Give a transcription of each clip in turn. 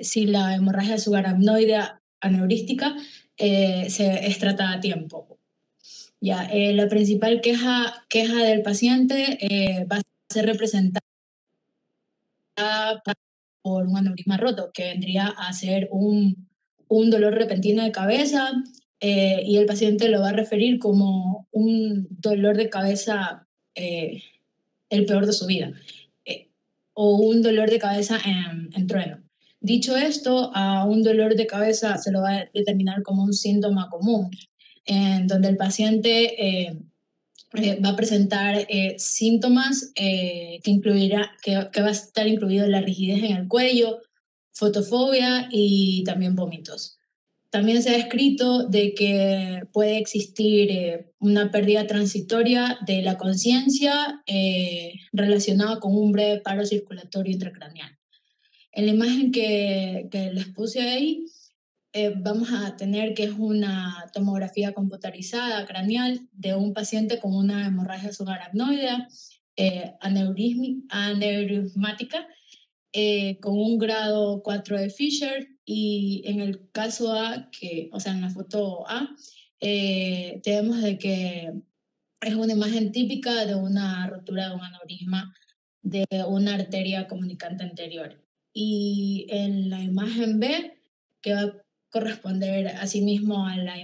si la hemorragia subaracnoidea aneurística es tratada a tiempo. Ya, la principal queja del paciente va a ser representada por un aneurisma roto, que vendría a ser un dolor repentino de cabeza, y el paciente lo va a referir como un dolor de cabeza el peor de su vida, eh, o un dolor de cabeza en trueno. Dicho esto, a un dolor de cabeza se lo va a determinar como un síntoma común, en donde el paciente va a presentar síntomas que va a estar incluido la rigidez en el cuello, fotofobia y también vómitos. También se ha escrito de que puede existir una pérdida transitoria de la conciencia relacionada con un breve paro circulatorio intracraneal. En la imagen que les puse ahí, vamos a tener que es una tomografía computarizada craneal de un paciente con una hemorragia subaracnoidea aneurismática con un grado 4 de Fisher, y en el caso A, o sea, en la foto A, tenemos de que es una imagen típica de una rotura de un aneurisma de una arteria comunicante anterior. Y en la imagen B, que va a corresponder asimismo a la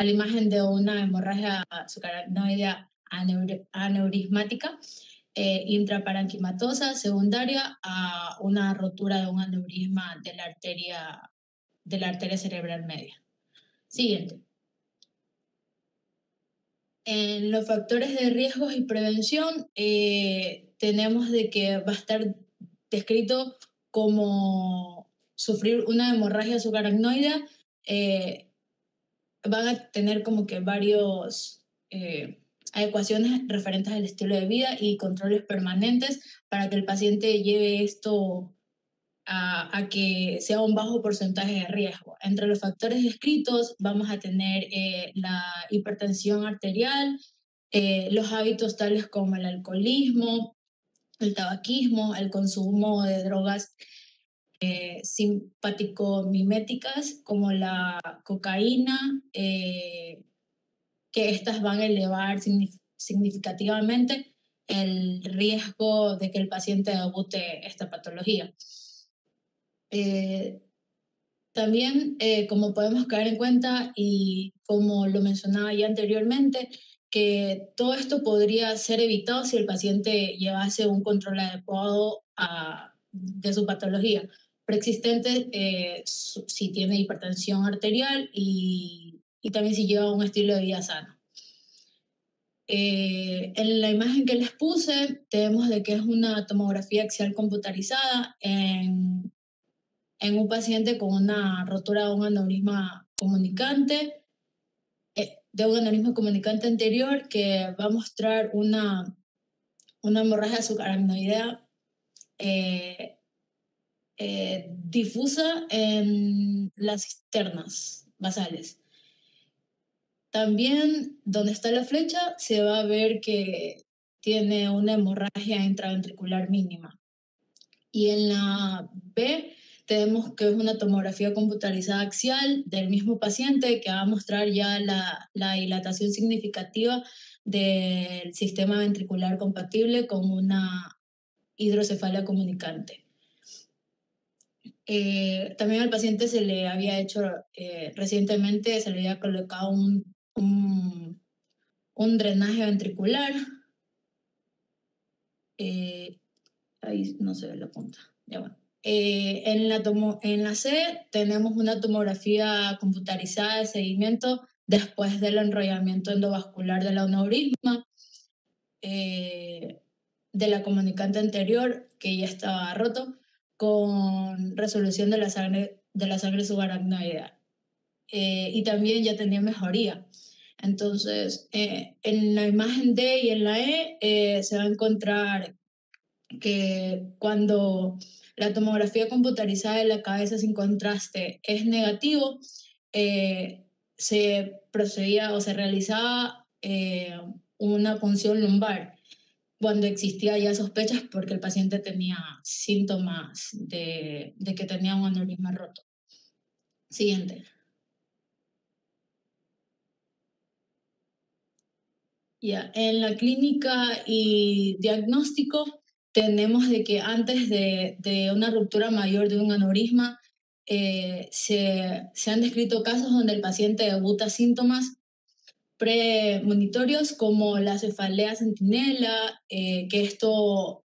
imagen de una hemorragia subaracnoidea aneurismática, intraparenquimatosa secundaria a una rotura de un aneurisma de la arteria cerebral media. Siguiente. En los factores de riesgos y prevención tenemos de que va a estar descrito como sufrir una hemorragia subaracnoidea. Van a tener como que varios adecuaciones referentes al estilo de vida y controles permanentes para que el paciente lleve esto a que sea un bajo porcentaje de riesgo. Entre los factores descritos vamos a tener la hipertensión arterial, los hábitos tales como el alcoholismo, el tabaquismo, el consumo de drogas simpático-miméticas como la cocaína, que estas van a elevar significativamente el riesgo de que el paciente debute esta patología. También, como podemos caer en cuenta y como lo mencionaba ya anteriormente, que todo esto podría ser evitado si el paciente llevase un control adecuado de su patología preexistente, si tiene hipertensión arterial y también si lleva un estilo de vida sano. En la imagen que les puse, tenemos de que es una tomografía axial computarizada en un paciente con una rotura de un aneurisma comunicante, anterior, que va a mostrar una hemorragia subaracnoidea difusa en las cisternas basales. También, donde está la flecha, se va a ver que tiene una hemorragia intraventricular mínima. Y en la B tenemos que es una tomografía computarizada axial del mismo paciente que va a mostrar ya la dilatación significativa del sistema ventricular compatible con una hidrocefalia comunicante. También al paciente se le había hecho recientemente, se le había colocado un drenaje ventricular. Ahí no se ve la punta. Ya bueno. En la C tenemos una tomografía computarizada de seguimiento después del enrollamiento endovascular del aneurisma, de la comunicante anterior, que ya estaba roto, con resolución de la sangre subaracnoidea. Y también ya tenía mejoría. Entonces, en la imagen D y en la E se va a encontrar que cuando la tomografía computarizada de la cabeza sin contraste es negativo, se procedía o se realizaba una punción lumbar, cuando existía ya sospechas porque el paciente tenía síntomas de que tenía un aneurisma roto. Siguiente. Ya, en la clínica y diagnóstico tenemos de que antes de una ruptura mayor de un aneurisma, se han descrito casos donde el paciente debuta síntomas premonitorios como la cefalea sentinela, que esto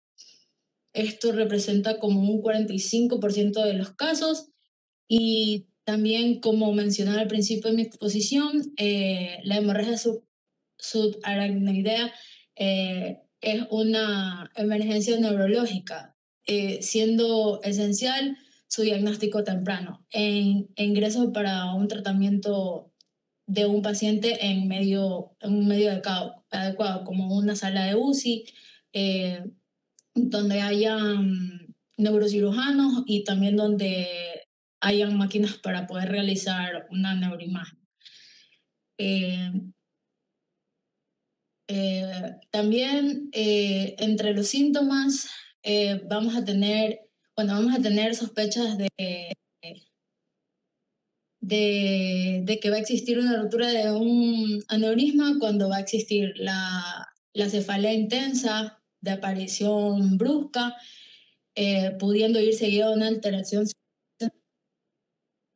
representa como un 45% de los casos. Y también, como mencionaba al principio de mi exposición, la hemorragia subaracnoidea es una emergencia neurológica, siendo esencial su diagnóstico temprano e ingreso para un tratamiento de un paciente en un medio adecuado, como una sala de UCI, eh, donde hayan neurocirujanos y también donde hayan máquinas para poder realizar una neuroimagen. Eh, También entre los síntomas vamos a tener sospechas de que va a existir una ruptura de un aneurisma cuando va a existir la cefalea intensa de aparición brusca, pudiendo ir seguida de una alteración.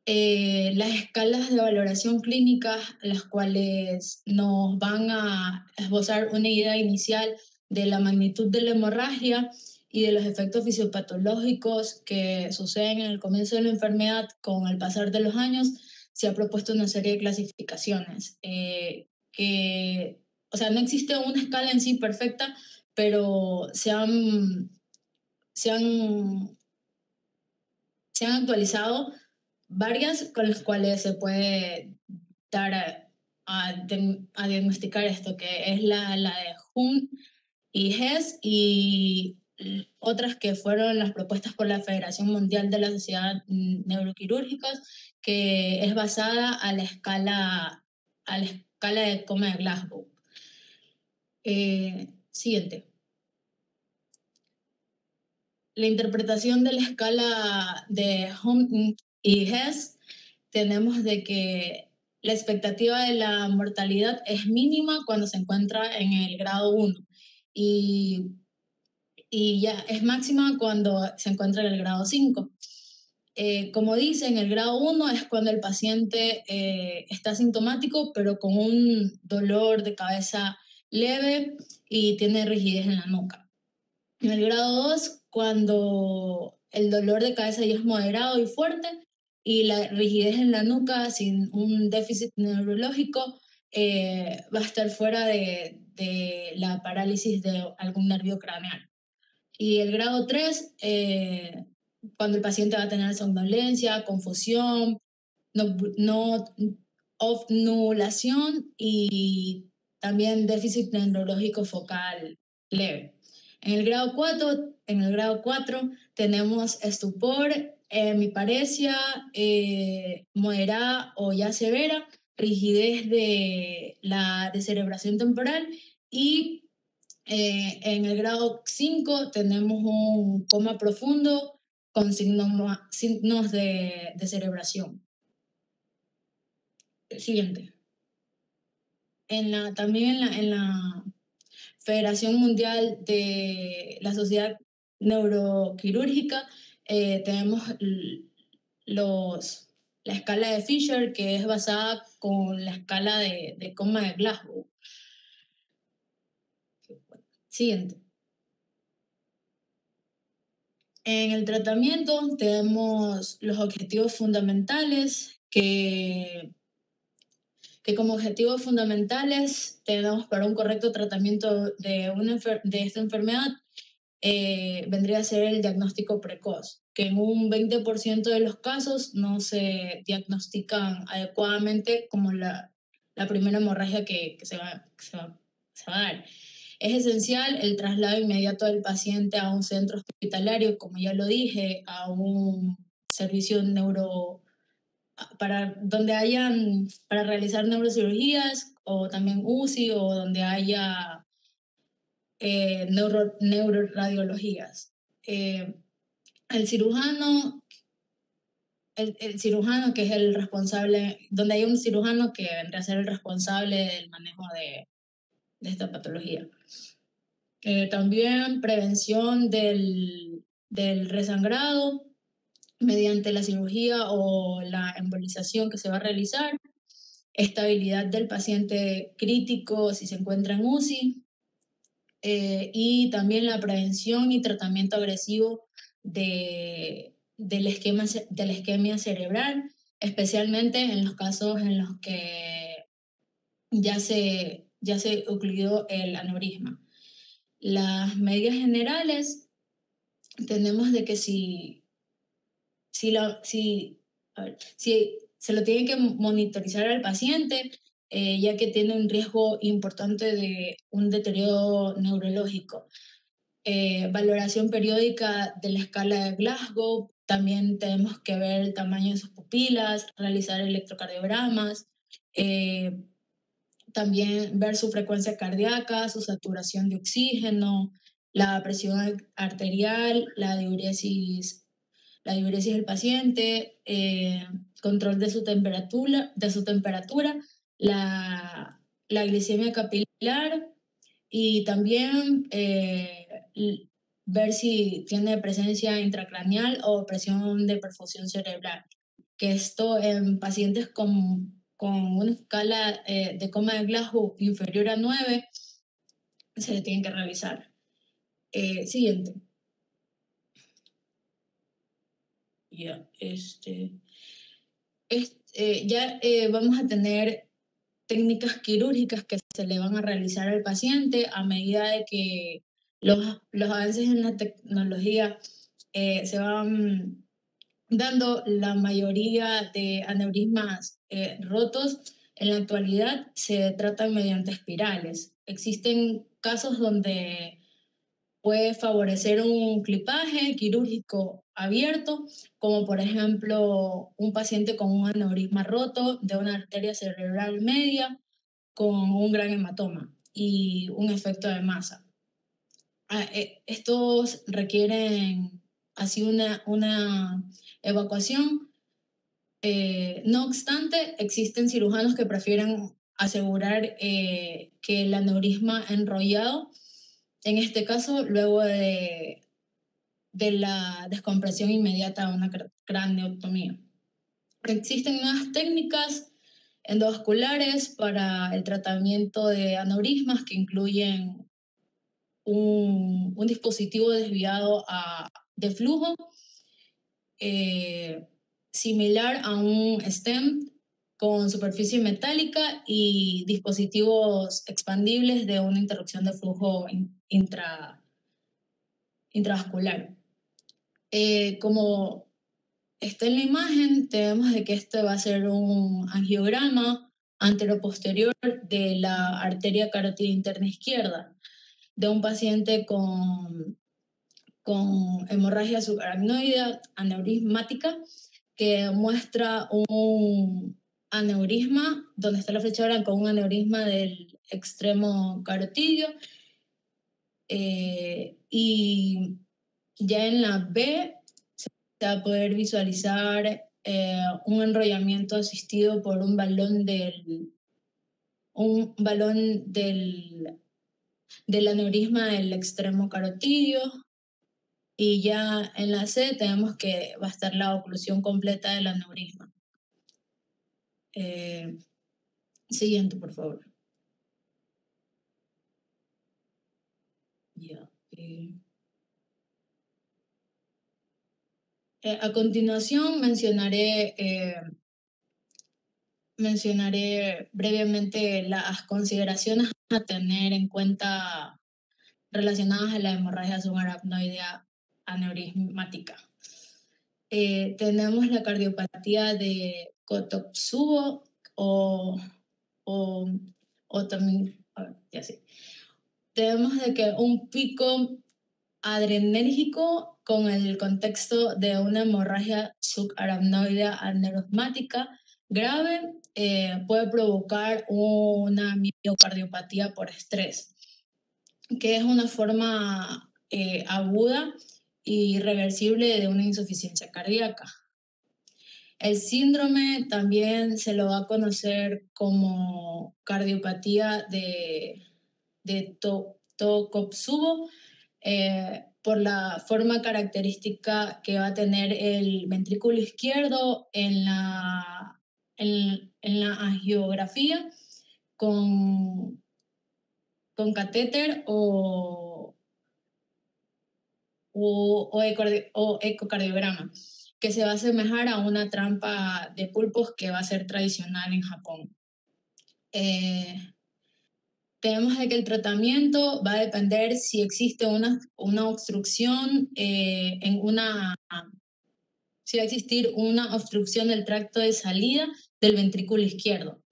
Las escalas de valoración clínica, las cuales nos van a esbozar una idea inicial de la magnitud de la hemorragia y de los efectos fisiopatológicos que suceden en el comienzo de la enfermedad con el pasar de los años, se ha propuesto una serie de clasificaciones o sea, no existe una escala en sí perfecta, pero se han, se han actualizado varias con las cuales se puede dar a diagnosticar esto, que es la de Hunt y Hess y otras que fueron las propuestas por la Federación Mundial de la Sociedad Neuroquirúrgicas, que es basada a la escala de coma de Glasgow. Siguiente. La interpretación de la escala de Hunt y Hess, tenemos de que la expectativa de la mortalidad es mínima cuando se encuentra en el grado 1 y, y ya es máxima cuando se encuentra en el grado 5. Como dice, en el grado 1 es cuando el paciente está sintomático, pero con un dolor de cabeza leve y tiene rigidez en la nuca. En el grado 2, cuando el dolor de cabeza ya es moderado y fuerte y la rigidez en la nuca sin un déficit neurológico, va a estar fuera de la parálisis de algún nervio craneal. Y el grado 3, cuando el paciente va a tener somnolencia, confusión, no, no, obnulación y también déficit neurológico focal leve. En el grado 4 tenemos estupor, hemiparesia moderada o ya severa, rigidez de la descerebración temporal y en el grado 5 tenemos un coma profundo con signos de cerebración. Siguiente. También en la Federación Mundial de la Sociedad Neuroquirúrgica tenemos la escala de Fisher, que es basada con la escala de coma de Glasgow. Siguiente. En el tratamiento tenemos los objetivos fundamentales que como objetivos fundamentales tenemos para un correcto tratamiento de esta enfermedad, vendría a ser el diagnóstico precoz, que en un 20% de los casos no se diagnostican adecuadamente como la primera hemorragia que se va a dar. Es esencial el traslado inmediato del paciente a un centro hospitalario, como ya lo dije, a un servicio para realizar neurocirugías o también UCI o donde haya neuroradiologías. El cirujano, el cirujano que es el responsable, donde hay un cirujano que vendría a ser el responsable del manejo de esta patología. También prevención del resangrado mediante la cirugía o la embolización que se va a realizar, estabilidad del paciente crítico si se encuentra en UCI, y también la prevención y tratamiento agresivo de la isquemia cerebral, especialmente en los casos en los que ya se ocluido el aneurisma. Las medidas generales tenemos de que si se lo tiene que monitorizar al paciente, ya que tiene un riesgo importante de un deterioro neurológico. Valoración periódica de la escala de Glasgow, también tenemos que ver el tamaño de sus pupilas, realizar electrocardiogramas, también ver su frecuencia cardíaca, su saturación de oxígeno, la presión arterial, la diuresis del paciente, control de su temperatura, la glicemia capilar y también ver si tiene presencia intracraneal o presión de perfusión cerebral. Que esto en pacientes con una escala de coma de Glasgow inferior a 9 se le tiene que revisar. Siguiente. Ya, vamos a tener técnicas quirúrgicas que se le van a realizar al paciente a medida de que los avances en la tecnología se van dando. La mayoría de aneurismas rotos en la actualidad se tratan mediante espirales. Existen casos donde puede favorecer un clipaje quirúrgico abierto, como por ejemplo un paciente con un aneurisma roto de una arteria cerebral media con un gran hematoma y un efecto de masa. Estos requieren así una evacuación. No obstante, existen cirujanos que prefieren asegurar que el aneurisma enrollado, en este caso, luego de la descompresión inmediata de una craneotomía. Existen nuevas técnicas endovasculares para el tratamiento de aneurismas que incluyen un dispositivo desviado de flujo, similar a un stent con superficie metálica y dispositivos expandibles de una interrupción de flujo intravascular. Como está en la imagen, tenemos de que este va a ser un angiograma anteroposterior de la arteria carótida interna izquierda de un paciente con hemorragia subaracnoidea aneurismática que muestra un aneurisma, donde está la flecha blanca, un aneurisma del extremo carotidio, y ya en la B se va a poder visualizar un enrollamiento asistido por un balón del aneurisma del extremo carotidio. Y ya en la C tenemos que va a estar la oclusión completa del aneurisma. Siguiente, por favor. Ya. A continuación mencionaré brevemente las consideraciones a tener en cuenta relacionadas a la hemorragia subaracnoidea aneurismática. Tenemos la cardiopatía de Kotoxubo o también, ya sé. Tenemos de que un pico adrenérgico con el contexto de una hemorragia subaracnoidea aneurismática grave puede provocar una miocardiopatía por estrés. que es una forma aguda y reversible de una insuficiencia cardíaca. El síndrome también se lo va a conocer como cardiopatía de Takotsubo, por la forma característica que va a tener el ventrículo izquierdo en la angiografía con, con catéter o ecocardiograma, que se va a asemejar a una trampa de pulpos que va a ser tradicional en Japón. Eh, Tenemos de que el tratamiento va a depender si existe una obstrucción si va a existir una obstrucción del tracto de salida del ventrículo izquierdo,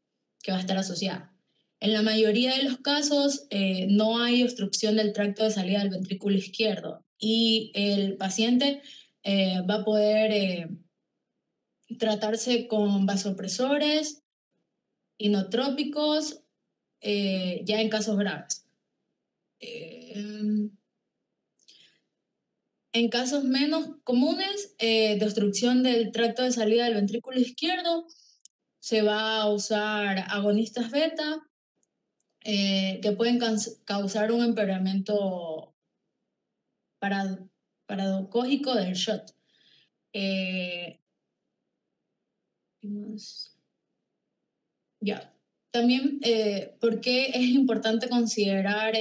que va a estar asociada. En la mayoría de los casos no hay obstrucción del tracto de salida del ventrículo izquierdo y el paciente va a poder tratarse con vasopresores, inotrópicos, ya en casos graves. En casos menos comunes de obstrucción del tracto de salida del ventrículo izquierdo, se va a usar agonistas beta que pueden causar un empeoramiento paradocógico del shot. Ya. También, ¿por qué es importante considerar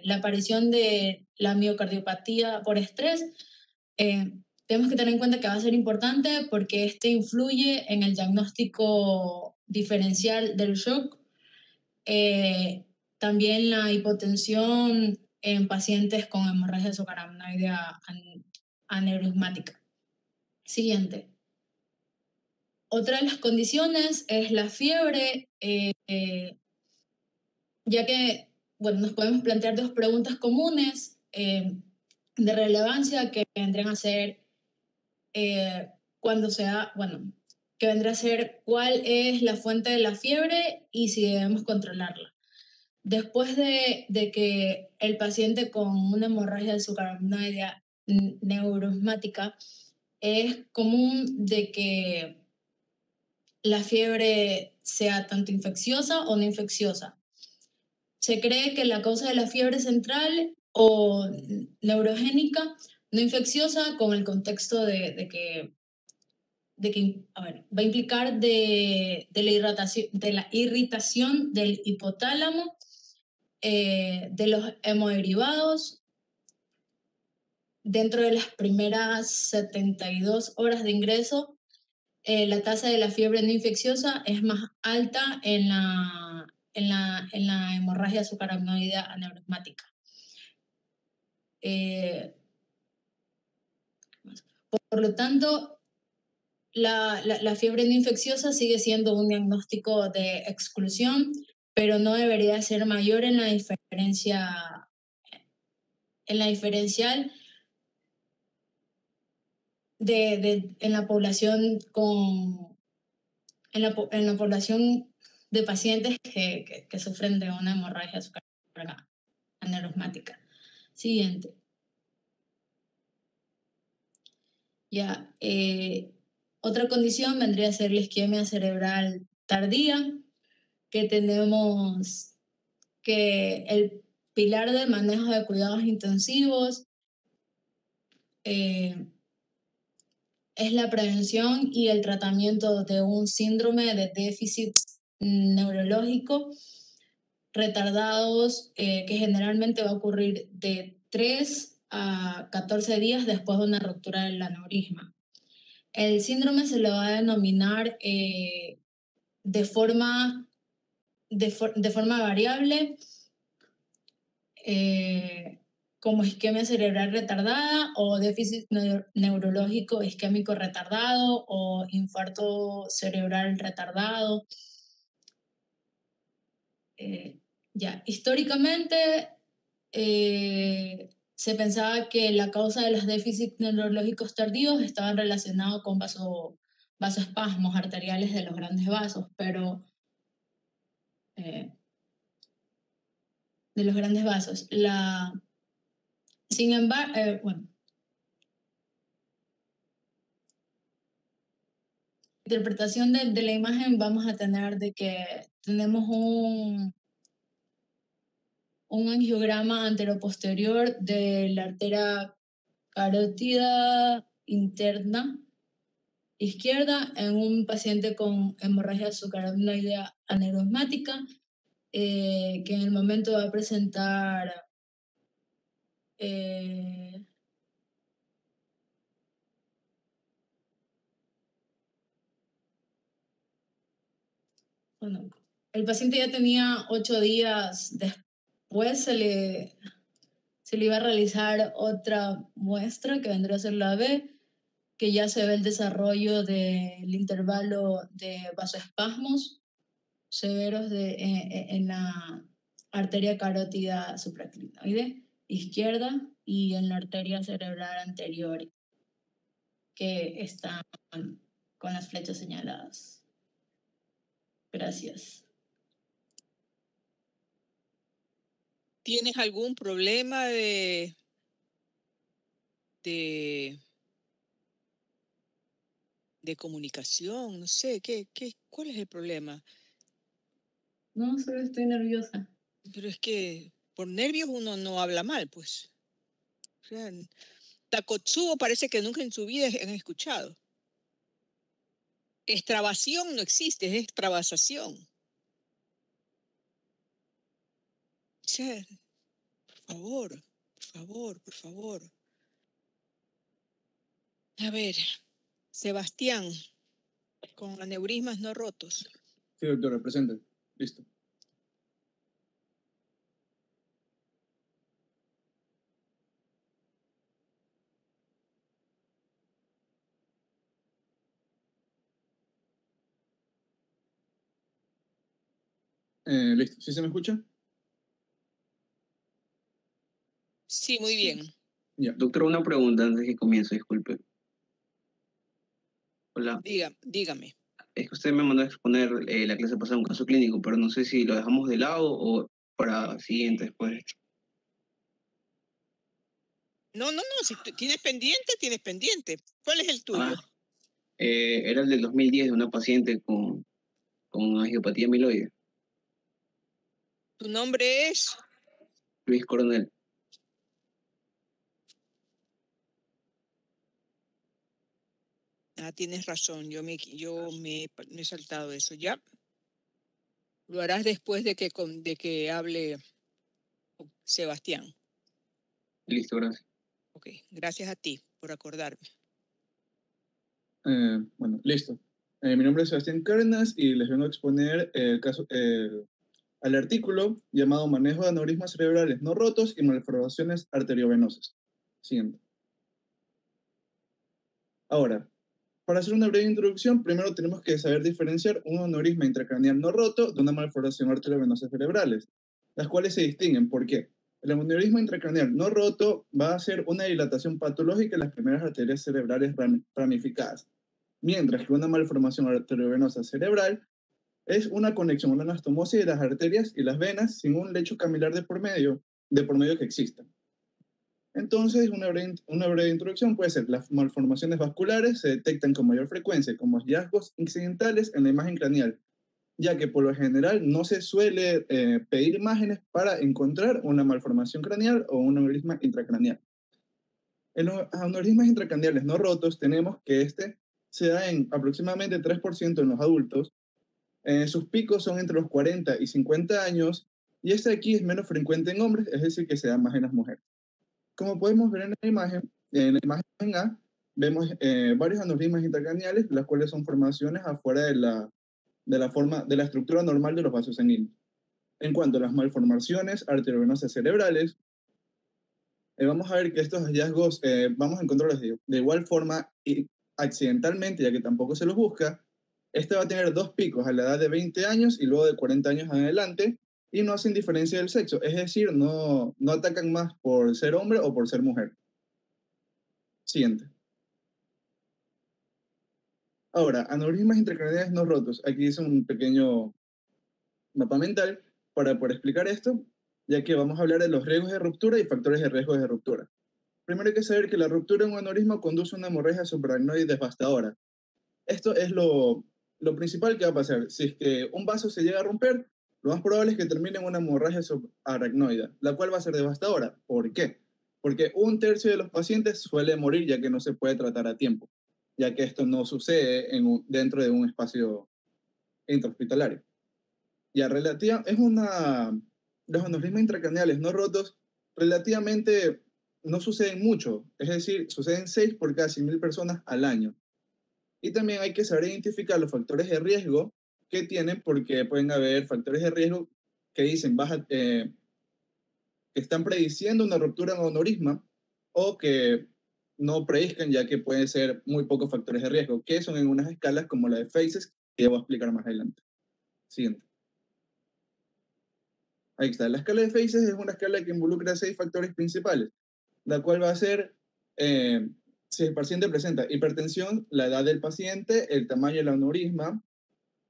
la aparición de la miocardiopatía por estrés? Tenemos que tener en cuenta que va a ser importante porque este influye en el diagnóstico diferencial del shock. También la hipotensión en pacientes con hemorragia subaracnoidea aneurismática. Siguiente. Otra de las condiciones es la fiebre, ya que, bueno, nos podemos plantear dos preguntas comunes de relevancia que vendrían a ser cuando sea, bueno, que vendrá a ser cuál es la fuente de la fiebre y si debemos controlarla. Después de que el paciente con una hemorragia subaracnoidea neurosmática, es común de que la fiebre sea tanto infecciosa o no infecciosa. Se cree que la causa de la fiebre central o neurogénica no infecciosa con el contexto de que a ver, va a implicar de la irritación del hipotálamo, de los hemoderivados dentro de las primeras 72 horas de ingreso. La tasa de la fiebre no infecciosa es más alta en la hemorragia subaracnoidea aneurismática. Por lo tanto, la fiebre no infecciosa sigue siendo un diagnóstico de exclusión, pero no debería ser mayor en la diferencial en la población en la población de pacientes que sufren de una hemorragia aneurismática. Siguiente. Ya, otra condición vendría a ser la isquemia cerebral tardía, que tenemos que el pilar de manejo de cuidados intensivos es la prevención y el tratamiento de un síndrome de déficit neurológico retardados, que generalmente va a ocurrir de 3 a 14 días después de una ruptura del aneurisma. El síndrome se le va a denominar de forma variable como isquemia cerebral retardada o déficit neurológico isquémico retardado o infarto cerebral retardado. Ya, históricamente se pensaba que la causa de los déficits neurológicos tardíos estaban relacionados con vasoespasmos arteriales de los grandes vasos, pero de los grandes vasos. Sin embargo, bueno, interpretación de la imagen vamos a tener de que tenemos un angiograma anteroposterior de la arteria carótida interna izquierda en un paciente con hemorragia sucarinoidea aneurosmática, que en el momento va a presentar eh, bueno, el paciente ya tenía 8 días después, se le iba a realizar otra muestra que vendría a ser la B, que ya se ve el desarrollo del intervalo de vasoespasmos severos en la arteria carótida supraclinoide izquierda y en la arteria cerebral anterior, que están con las flechas señaladas. Gracias. ¿Tienes algún problema de comunicación? No sé, ¿cuál es el problema? No, solo estoy nerviosa. Pero es que por nervios uno no habla mal, pues. O sea, Takotsubo parece que nunca en su vida han escuchado. Extravasación no existe, es extravasación. O sea, por favor, por favor. A ver, Sebastián, con aneurismas no rotos. Sí, doctora, presente. Listo. Listo. ¿Sí se me escucha? Sí, muy bien. Ya. Doctor, una pregunta antes de que comience, disculpe. Hola. Dígame. Es que usted me mandó a exponer la clase pasada un caso clínico, pero no sé si lo dejamos de lado o para siguiente después. No, si tienes pendiente, tienes pendiente. ¿Cuál es el tuyo? Era el del 2010 de una paciente con angiopatía amiloide. ¿Tu nombre es? Luis Coronel. Tienes razón, yo me he saltado eso. Ya lo harás después de que hable Sebastián. Listo, gracias. Ok, gracias a ti por acordarme. Bueno, listo. Mi nombre es Sebastián Cárdenas y les vengo a exponer el caso, al artículo llamado Manejo de aneurismas cerebrales no rotos y malformaciones arteriovenosas. Siguiente. Ahora, para hacer una breve introducción, primero tenemos que saber diferenciar un aneurisma intracraneal no roto de una malformación arteriovenosa cerebrales, las cuales se distinguen. ¿Por qué? El aneurisma intracraneal no roto va a ser una dilatación patológica en las primeras arterias cerebrales ramificadas, mientras que una malformación arteriovenosa cerebral es una conexión, una anastomosis de las arterias y las venas sin un lecho capilar de por medio que exista. Entonces, una breve introducción puede ser: las malformaciones vasculares se detectan con mayor frecuencia como hallazgos incidentales en la imagen craneal, ya que por lo general no se suele pedir imágenes para encontrar una malformación craneal o un aneurisma intracraneal. En los aneurismas intracraneales no rotos tenemos que este se da en aproximadamente 3% en los adultos. Sus picos son entre los 40 y 50 años, y este aquí es menos frecuente en hombres, es decir, que se da más en las mujeres. Como podemos ver en la imagen A, vemos varios aneurismas intracraneales, las cuales son formaciones afuera de la estructura normal de los vasos sanguíneos. En cuanto a las malformaciones arteriovenosas cerebrales, vamos a ver que estos hallazgos vamos a encontrarlos de igual forma y accidentalmente, ya que tampoco se los busca. Este va a tener dos picos a la edad de 20 años y luego de 40 años en adelante, y no hacen diferencia del sexo, es decir, no atacan más por ser hombre o por ser mujer. Siguiente. Ahora, aneurismas intracraneales no rotos. Aquí hice un pequeño mapa mental para poder explicar esto. ya que vamos a hablar de los riesgos de ruptura y factores de riesgo de ruptura. Primero hay que saber que la ruptura en un aneurisma conduce a una hemorragia subaracnoide devastadora. Esto es lo principal que va a pasar. Si es que un vaso se llega a romper, lo más probable es que termine en una hemorragia subaracnoide, la cual va a ser devastadora. ¿Por qué? Porque un tercio de los pacientes suele morir ya que no se puede tratar a tiempo, ya que esto no sucede dentro de un espacio intrahospitalario. Ya, los aneurismas intracraneales no rotos relativamente no suceden mucho, es decir, suceden 6 por cada 100.000 personas al año. Y también hay que saber identificar los factores de riesgo que tienen, porque pueden haber factores de riesgo que dicen que están prediciendo una ruptura en aneurisma o que no predizcan, ya que pueden ser muy pocos factores de riesgo, que son en unas escalas como la de FACES, que voy a explicar más adelante. Siguiente. Ahí está. La escala de FACES es una escala que involucra 6 factores principales, la cual va a ser si el paciente presenta hipertensión, la edad del paciente, el tamaño del aneurisma,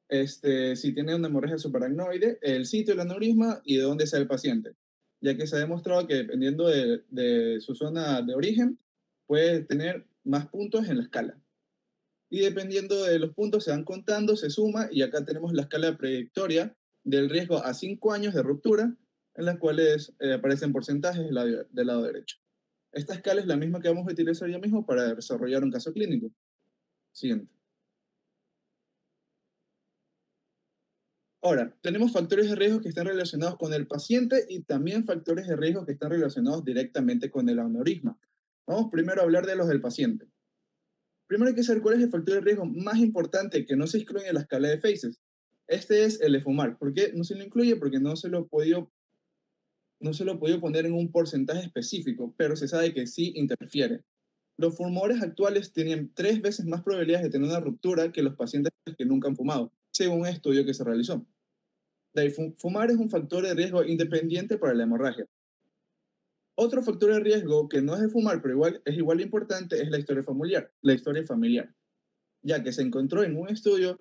si tiene una hemorragia subaracnoide, el sitio del aneurisma y de dónde sea el paciente, ya que se ha demostrado que dependiendo de su zona de origen, puede tener más puntos en la escala. Y dependiendo de los puntos se van contando, se suma, y acá tenemos la escala predictoria del riesgo a 5 años de ruptura, en las cuales aparecen porcentajes del lado derecho. Esta escala es la misma que vamos a utilizar ya mismo para desarrollar un caso clínico. Siguiente. Ahora, tenemos factores de riesgo que están relacionados con el paciente y también factores de riesgo que están relacionados directamente con el aneurisma. Vamos primero a hablar de los del paciente. Primero hay que saber cuál es el factor de riesgo más importante que no se incluye en la escala de FACES. Este es el de fumar. ¿Por qué no se lo incluye? Porque no se lo he podido poner en un porcentaje específico, pero se sabe que sí interfiere. Los fumadores actuales tienen 3 veces más probabilidades de tener una ruptura que los pacientes que nunca han fumado, según un estudio que se realizó. Fumar es un factor de riesgo independiente para la hemorragia. Otro factor de riesgo que no es de fumar, pero es igual importante, es la historia familiar, ya que se encontró en un estudio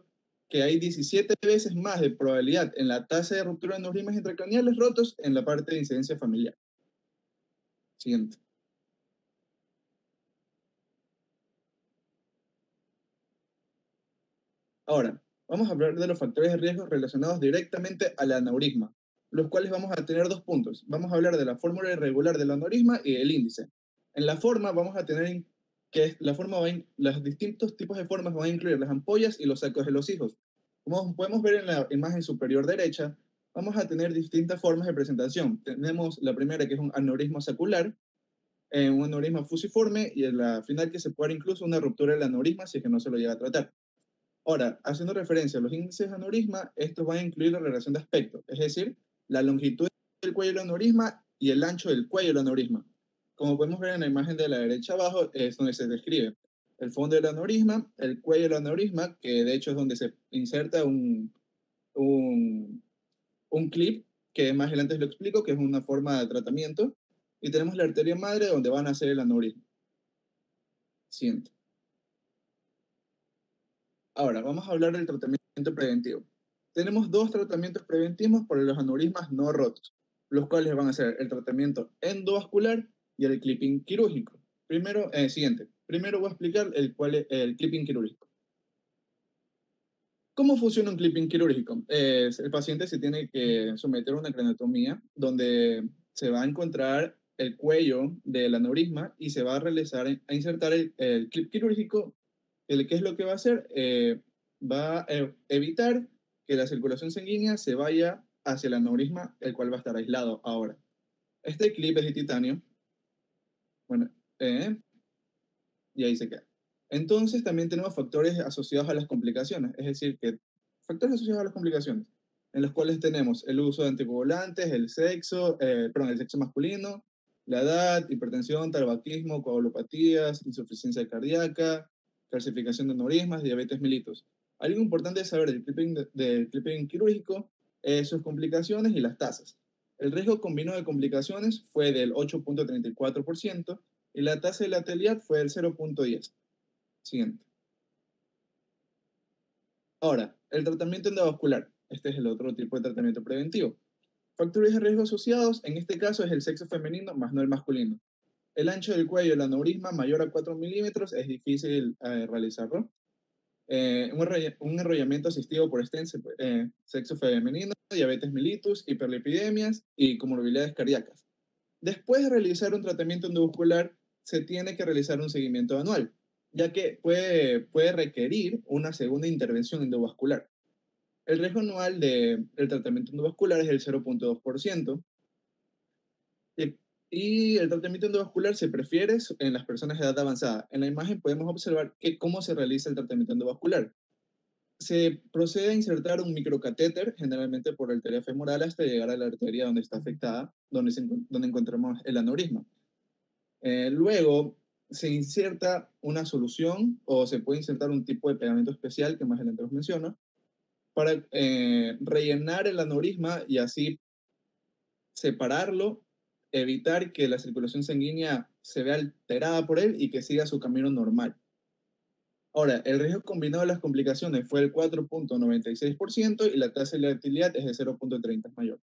que hay 17 veces más de probabilidad en la tasa de ruptura de aneurismas intracraneales rotos en la parte de incidencia familiar. Siguiente. Ahora, vamos a hablar de los factores de riesgo relacionados directamente al aneurisma, los cuales vamos a tener 2 puntos. Vamos a hablar de la fórmula irregular del aneurisma y del índice. En la forma vamos a tener los distintos tipos de formas van a incluir las ampollas y los sacos de los hijos. Como podemos ver en la imagen superior derecha, vamos a tener distintas formas de presentación. Tenemos la primera, que es un aneurisma sacular, un aneurisma fusiforme, y en la final que se puede dar incluso una ruptura del aneurisma si es que no se lo llega a tratar. Ahora, haciendo referencia a los índices de aneurisma, estos van a incluir la relación de aspecto, es decir, la longitud del cuello del aneurisma y el ancho del cuello del aneurisma. Como podemos ver en la imagen de la derecha abajo, es donde se describe el fondo del aneurisma, el cuello del aneurisma, que de hecho es donde se inserta un clip, que más adelante lo explico, que es una forma de tratamiento, y tenemos la arteria madre donde van a hacer el aneurisma. Siguiente. Ahora, vamos a hablar del tratamiento preventivo. Tenemos 2 tratamientos preventivos para los aneurismas no rotos, los cuales van a ser el tratamiento endovascular y el clipping quirúrgico. Siguiente. Primero voy a explicar el clipping quirúrgico. ¿Cómo funciona un clipping quirúrgico? El paciente se tiene que someter a una craniotomía donde se va a encontrar el cuello del aneurisma y se va a insertar el clip quirúrgico. ¿Qué es lo que va a hacer? Va a evitar que la circulación sanguínea se vaya hacia el aneurisma, el cual va a estar aislado ahora. Este clip es de titanio. Bueno, y ahí se queda. Entonces también tenemos factores asociados a las complicaciones, es decir, que factores asociados a las complicaciones, en los cuales tenemos el uso de anticoagulantes, el sexo masculino, la edad, hipertensión, tabaquismo, coagulopatías, insuficiencia cardíaca, calcificación de aneurismas, diabetes mellitus. Algo importante es saber del clipping quirúrgico, sus complicaciones y las tasas. El riesgo combinado de complicaciones fue del 8.34%, y la tasa de letalidad fue del 0.10. Siguiente. Ahora, el tratamiento endovascular. Este es el otro tipo de tratamiento preventivo. Factores de riesgo asociados, en este caso es el sexo femenino más no el masculino. El ancho del cuello del aneurisma mayor a 4 milímetros es difícil realizarlo. Un enrollamiento asistido por stent, sexo femenino, diabetes mellitus, hiperlipidemias y comorbilidades cardíacas. Después de realizar un tratamiento endovascular, se tiene que realizar un seguimiento anual, ya que puede requerir una segunda intervención endovascular. El riesgo anual del tratamiento endovascular es del 0.2%, y el tratamiento endovascular se prefiere en las personas de edad avanzada. En la imagen podemos observar cómo se realiza el tratamiento endovascular. Se procede a insertar un microcatéter, generalmente por la arteria femoral, hasta llegar a la arteria donde está afectada, donde encontramos el aneurisma. Luego se inserta una solución o se puede insertar un tipo de pegamento especial que más adelante os menciono para rellenar el aneurisma y así separarlo, evitar que la circulación sanguínea se vea alterada por él y que siga su camino normal. Ahora, el riesgo combinado de las complicaciones fue el 4.96% y la tasa de letalidad es de 0.30 mayor.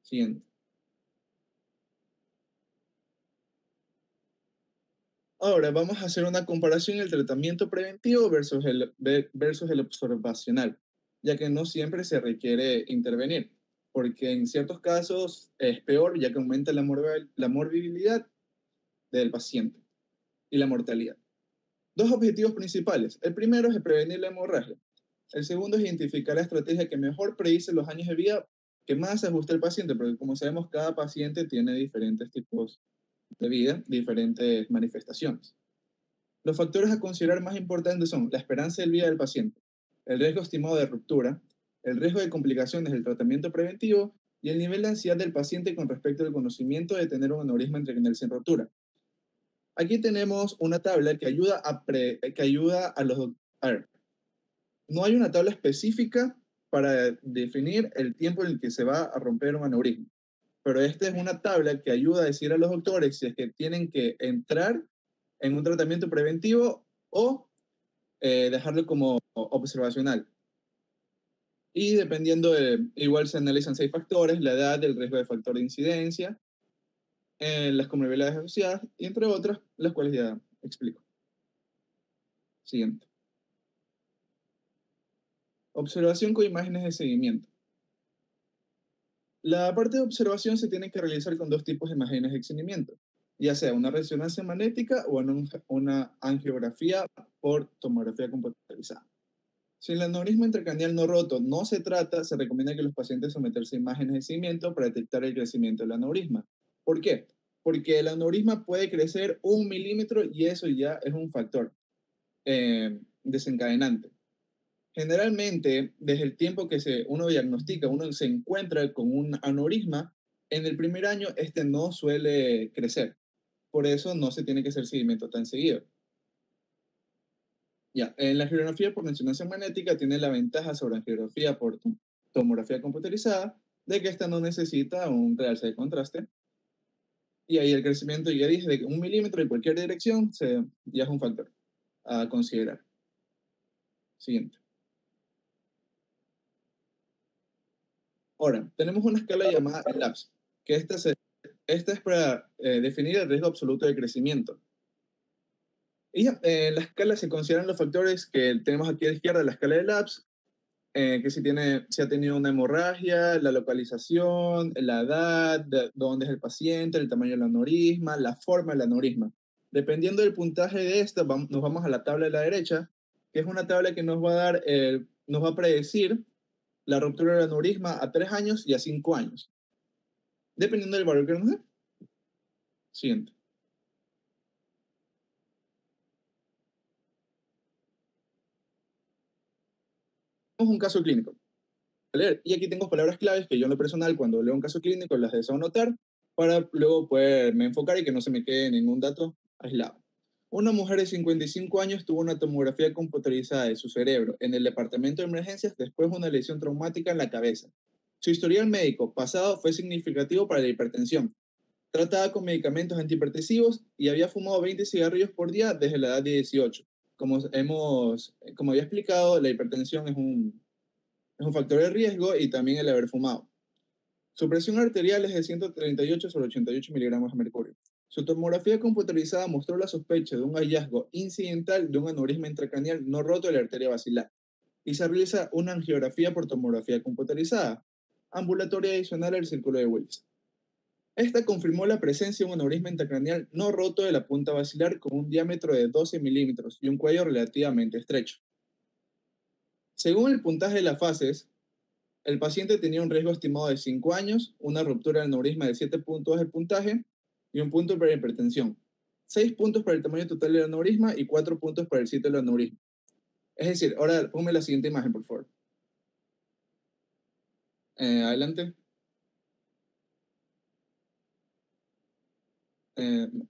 Siguiente. Ahora vamos a hacer una comparación del tratamiento preventivo versus el observacional, ya que no siempre se requiere intervenir, porque en ciertos casos es peor, ya que aumenta la morbilidad del paciente y la mortalidad. Dos objetivos principales. El primero es prevenir la hemorragia. El segundo es identificar la estrategia que mejor predice los años de vida que más se ajusta al paciente, porque como sabemos, cada paciente tiene diferentes tipos de vida, diferentes manifestaciones. Los factores a considerar más importantes son la esperanza de vida del paciente, el riesgo estimado de ruptura, el riesgo de complicaciones del tratamiento preventivo y el nivel de ansiedad del paciente con respecto al conocimiento de tener un aneurisma intracraneal sin rotura. Aquí tenemos una tabla que ayuda a los... A ver, no hay una tabla específica para definir el tiempo en el que se va a romper un aneurisma, pero esta es una tabla que ayuda a decir a los doctores si es que tienen que entrar en un tratamiento preventivo o dejarlo como observacional. Y dependiendo igual se analizan 6 factores: la edad, el riesgo de factor de incidencia, las comorbilidades asociadas, y entre otras, las cuales ya explico. Siguiente. Observación con imágenes de seguimiento. La parte de observación se tiene que realizar con dos tipos de imágenes de seguimiento, ya sea una resonancia magnética o una angiografía por tomografía computarizada. Si el aneurisma intracraneal no roto no se trata, se recomienda que los pacientes someterse a imágenes de seguimiento para detectar el crecimiento del aneurisma. ¿Por qué? Porque el aneurisma puede crecer 1 milímetro y eso ya es un factor desencadenante. Generalmente, desde el tiempo que uno diagnostica, uno se encuentra con un aneurisma, en el primer año este no suele crecer. Por eso no se tiene que hacer seguimiento tan seguido. Ya, en la angiografía por resonancia magnética tiene la ventaja sobre la angiografía por tomografía computarizada de que esta no necesita un realce de contraste. Y ahí el crecimiento, ya dije, de 1 milímetro en cualquier dirección ya es un factor a considerar. Siguiente. Ahora, tenemos una escala llamada ELAPS, que esta es para definir el riesgo absoluto de crecimiento. Y en la escala se consideran los factores que tenemos aquí a la izquierda, la escala de ELAPS, que si ha tenido una hemorragia, la localización, la edad, de dónde es el paciente, el tamaño del aneurisma, la forma del aneurisma. Dependiendo del puntaje de esta, nos vamos a la tabla de la derecha, que es una tabla que nos va a predecir la ruptura del aneurisma a 3 años y a 5 años, dependiendo del valor que nos dé. Siguiente. Vamos a un caso clínico. Y aquí tengo palabras claves que yo en lo personal, cuando leo un caso clínico, las deseo anotar para luego poderme enfocar y que no se me quede ningún dato aislado. Una mujer de 55 años tuvo una tomografía computarizada de su cerebro en el departamento de emergencias después de una lesión traumática en la cabeza. Su historial médico pasado fue significativo para la hipertensión. Trataba con medicamentos antihipertensivos y había fumado 20 cigarrillos por día desde la edad de 18. Como había explicado, la hipertensión es un factor de riesgo y también el haber fumado. Su presión arterial es de 138 sobre 88 miligramos de mercurio. Su tomografía computarizada mostró la sospecha de un hallazgo incidental de un aneurisma intracraneal no roto de la arteria basilar y se realiza una angiografía por tomografía computarizada, ambulatoria adicional al círculo de Willis. Esta confirmó la presencia de un aneurisma intracraneal no roto de la punta basilar con un diámetro de 12 milímetros y un cuello relativamente estrecho. Según el puntaje de las fases, el paciente tenía un riesgo estimado de 5 años, una ruptura del aneurisma de 7 puntos de puntaje y un punto para hipertensión, 6 puntos para el tamaño total del aneurisma y 4 puntos para el sitio del aneurisma. Es decir, ahora ponme la siguiente imagen, por favor. Adelante.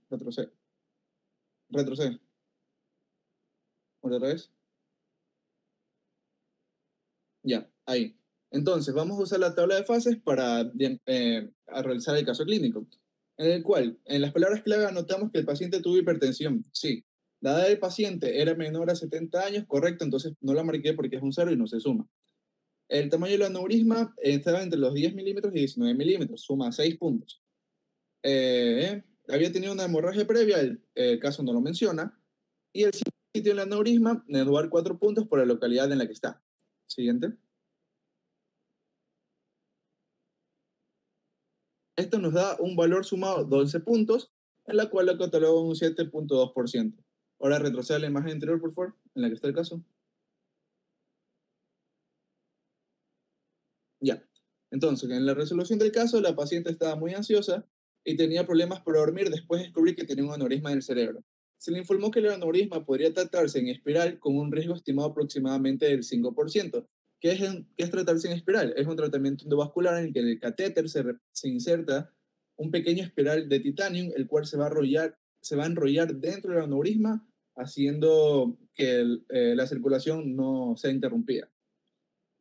Retrocede. Retrocede. ¿Otra vez? Ya, ahí. Entonces, vamos a usar la tabla de fases para a realizar el caso clínico, en el cual, en las palabras clave, anotamos que el paciente tuvo hipertensión. Sí. La edad del paciente era menor a 70 años, correcto, entonces no la marqué porque es un 0 y no se suma. El tamaño del aneurisma estaba entre los 10 milímetros y 19 milímetros, suma 6 puntos. Había tenido una hemorragia previa, el caso no lo menciona, y el sitio del aneurisma, me dar 4 puntos por la localidad en la que está. Siguiente. Esto nos da un valor sumado de 11 puntos, en la cual la cataloga un 7.2%. Ahora retrocede a la imagen anterior, por favor, en la que está el caso. Ya. Entonces, en la resolución del caso, la paciente estaba muy ansiosa y tenía problemas para dormir después de descubrir que tenía un aneurisma en el cerebro. Se le informó que el aneurisma podría tratarse en espiral con un riesgo estimado aproximadamente del 5%. ¿Qué es tratarse en espiral? Es un tratamiento endovascular en el que en el catéter se inserta un pequeño espiral de titanio, el cual se va a enrollar dentro del aneurisma, haciendo que la circulación no sea interrumpida.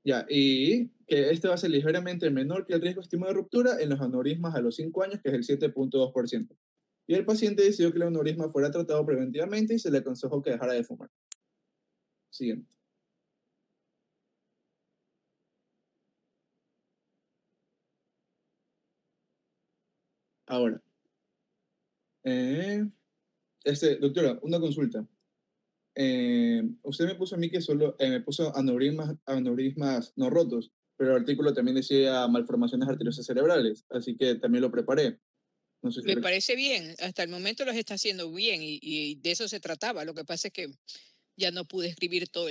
Ya, y que este va a ser ligeramente menor que el riesgo estimado de ruptura en los aneurismas a los 5 años, que es el 7.2%. Y el paciente decidió que el aneurisma fuera tratado preventivamente y se le aconsejó que dejara de fumar. Siguiente. Ahora, doctora, una consulta. Usted me puso a mí que solo me puso aneurismas no rotos, pero el artículo también decía malformaciones arteriosas cerebrales, así que también lo preparé. No sé si Me parece bien, hasta el momento los está haciendo bien y de eso se trataba. Lo que pasa es que ya no pude escribir todo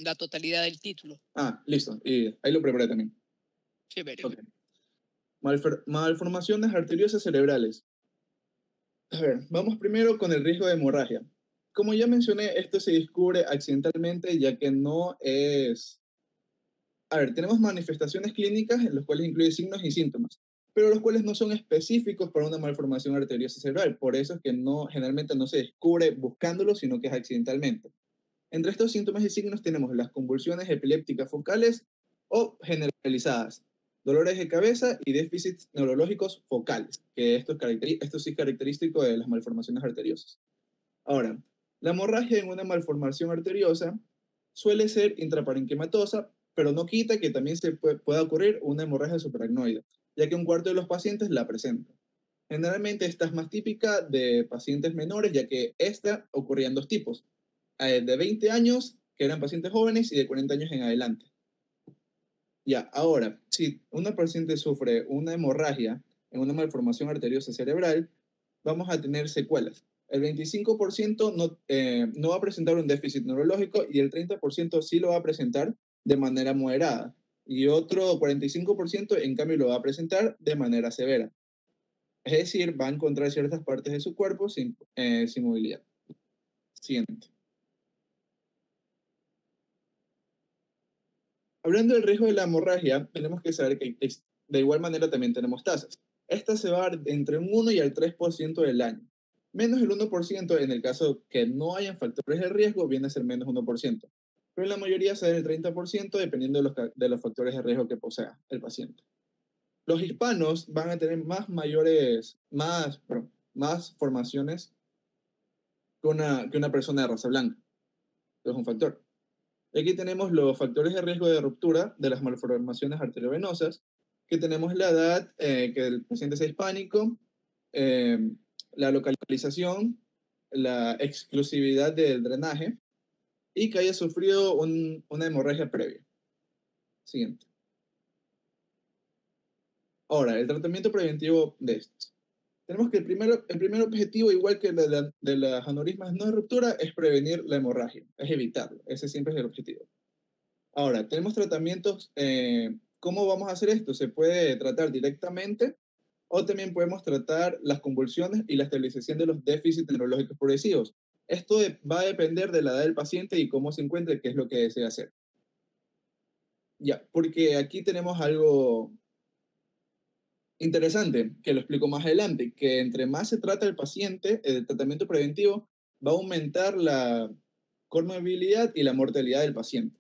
la totalidad del título. listo, y ahí lo preparé también. Chévere. Okay. Malformaciones arteriosas cerebrales. A ver, vamos primero con el riesgo de hemorragia. Como ya mencioné, esto se descubre accidentalmente ya que no es... A ver, tenemos manifestaciones clínicas en las cuales incluye signos y síntomas, pero los cuales no son específicos para una malformación arteriosa cerebral. Por eso es que generalmente no se descubre buscándolo, sino que es accidentalmente. Entre estos síntomas y signos tenemos las convulsiones epilépticas focales o generalizadas, dolores de cabeza y déficits neurológicos focales, que esto sí es característico de las malformaciones arteriosas. Ahora, la hemorragia en una malformación arteriosa suele ser intraparenquimatosa, pero no quita que también pueda ocurrir una hemorragia supraracnoide, ya que un cuarto de los pacientes la presenta. Generalmente esta es más típica de pacientes menores, ya que esta ocurría en dos tipos, de 20 años, que eran pacientes jóvenes, y de 40 años en adelante. Ya, ahora, si una paciente sufre una hemorragia en una malformación arteriosa cerebral, vamos a tener secuelas. El 25% no va a presentar un déficit neurológico y el 30% sí lo va a presentar de manera moderada. Y otro 45% en cambio lo va a presentar de manera severa. Es decir, va a encontrar ciertas partes de su cuerpo sin movilidad. Siguiente. Hablando del riesgo de la hemorragia, tenemos que saber que de igual manera también tenemos tasas. Esta se va a dar entre un 1 y el 3% del año. Menos el 1% en el caso que no hayan factores de riesgo, viene a ser menos 1%. Pero en la mayoría se da el 30% dependiendo de los factores de riesgo que posea el paciente. Los hispanos van a tener más formaciones que una persona de raza blanca. Es un factor. Aquí tenemos los factores de riesgo de ruptura de las malformaciones arteriovenosas, que tenemos la edad, que el paciente sea hispánico, eh, la localización, la exclusividad del drenaje y que haya sufrido una hemorragia previa. Siguiente. Ahora, el tratamiento preventivo de estos. Tenemos que el primer objetivo, igual que el de las aneurismas no de ruptura, es prevenir la hemorragia, es evitarlo. Ese siempre es el objetivo. Ahora, tenemos tratamientos. ¿Cómo vamos a hacer esto? Se puede tratar directamente o también podemos tratar las convulsiones y la estabilización de los déficits neurológicos progresivos. Esto va a depender de la edad del paciente y cómo se encuentre, qué es lo que desea hacer. Ya, porque aquí tenemos algo interesante, que lo explico más adelante, que entre más se trata el paciente, el tratamiento preventivo va a aumentar la comorbilidad y la mortalidad del paciente.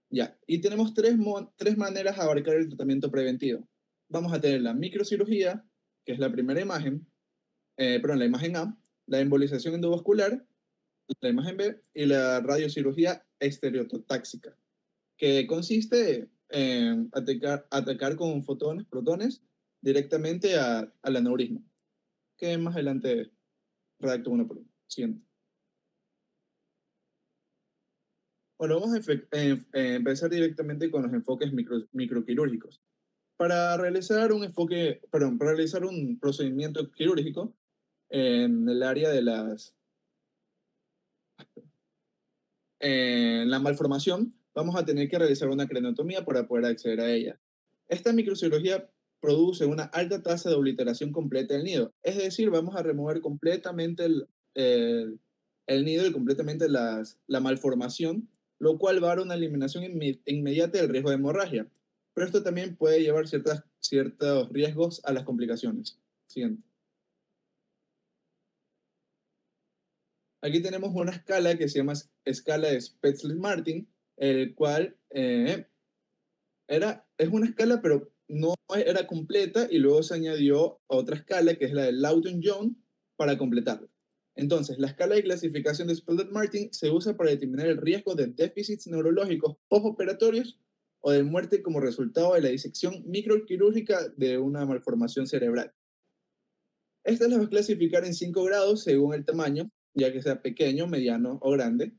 Ya, y tenemos tres maneras de abarcar el tratamiento preventivo. Vamos a tener la microcirugía, que es la primera imagen, perdón, la imagen A, la embolización endovascular, la imagen B, y la radiocirugía estereotáxica, que consiste en atacar con fotones, protones, directamente al aneurisma, que más adelante redacto uno por uno. Siguiente. Bueno, vamos a empezar directamente con los enfoques microquirúrgicos. Para realizar para realizar un procedimiento quirúrgico en el área de la malformación, vamos a tener que realizar una craniotomía para poder acceder a ella. Esta microcirugía produce una alta tasa de obliteración completa del nido, es decir, vamos a remover completamente el nido y completamente la malformación, lo cual va a dar una eliminación inmediata del riesgo de hemorragia. Pero esto también puede llevar ciertos riesgos a las complicaciones. Siguiente. Aquí tenemos una escala que se llama escala de Spetzler-Martin, el cual es una escala, pero no era completa, y luego se añadió otra escala que es la de Lawton-Jones para completarla. Entonces, la escala de clasificación de Spetzler-Martin se usa para determinar el riesgo de déficits neurológicos postoperatorios o de muerte como resultado de la disección microquirúrgica de una malformación cerebral. Esta las va a clasificar en 5 grados según el tamaño, ya que sea pequeño, mediano o grande,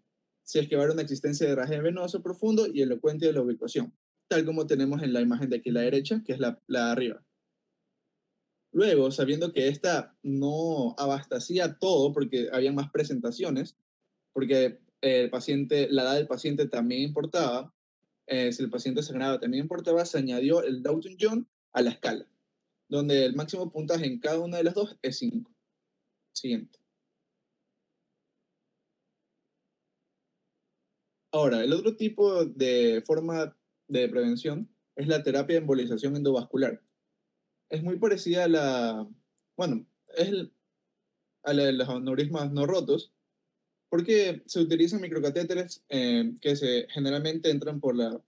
si es que va a haber una existencia de herraje venoso profundo y elocuente de la ubicación, tal como tenemos en la imagen de aquí a la derecha, que es la de arriba. Luego, sabiendo que esta no abastecía todo porque había más presentaciones, porque la edad del paciente también importaba, si el paciente sangraba también importaba, se añadió el Lawton-Jones a la escala, donde el máximo puntaje en cada una de las dos es 5. Siguiente. Ahora, el otro tipo de forma de prevención es la terapia de embolización endovascular. Es muy parecida bueno, a la de los aneurismas no rotos, porque se utilizan microcatéteres que generalmente entran por la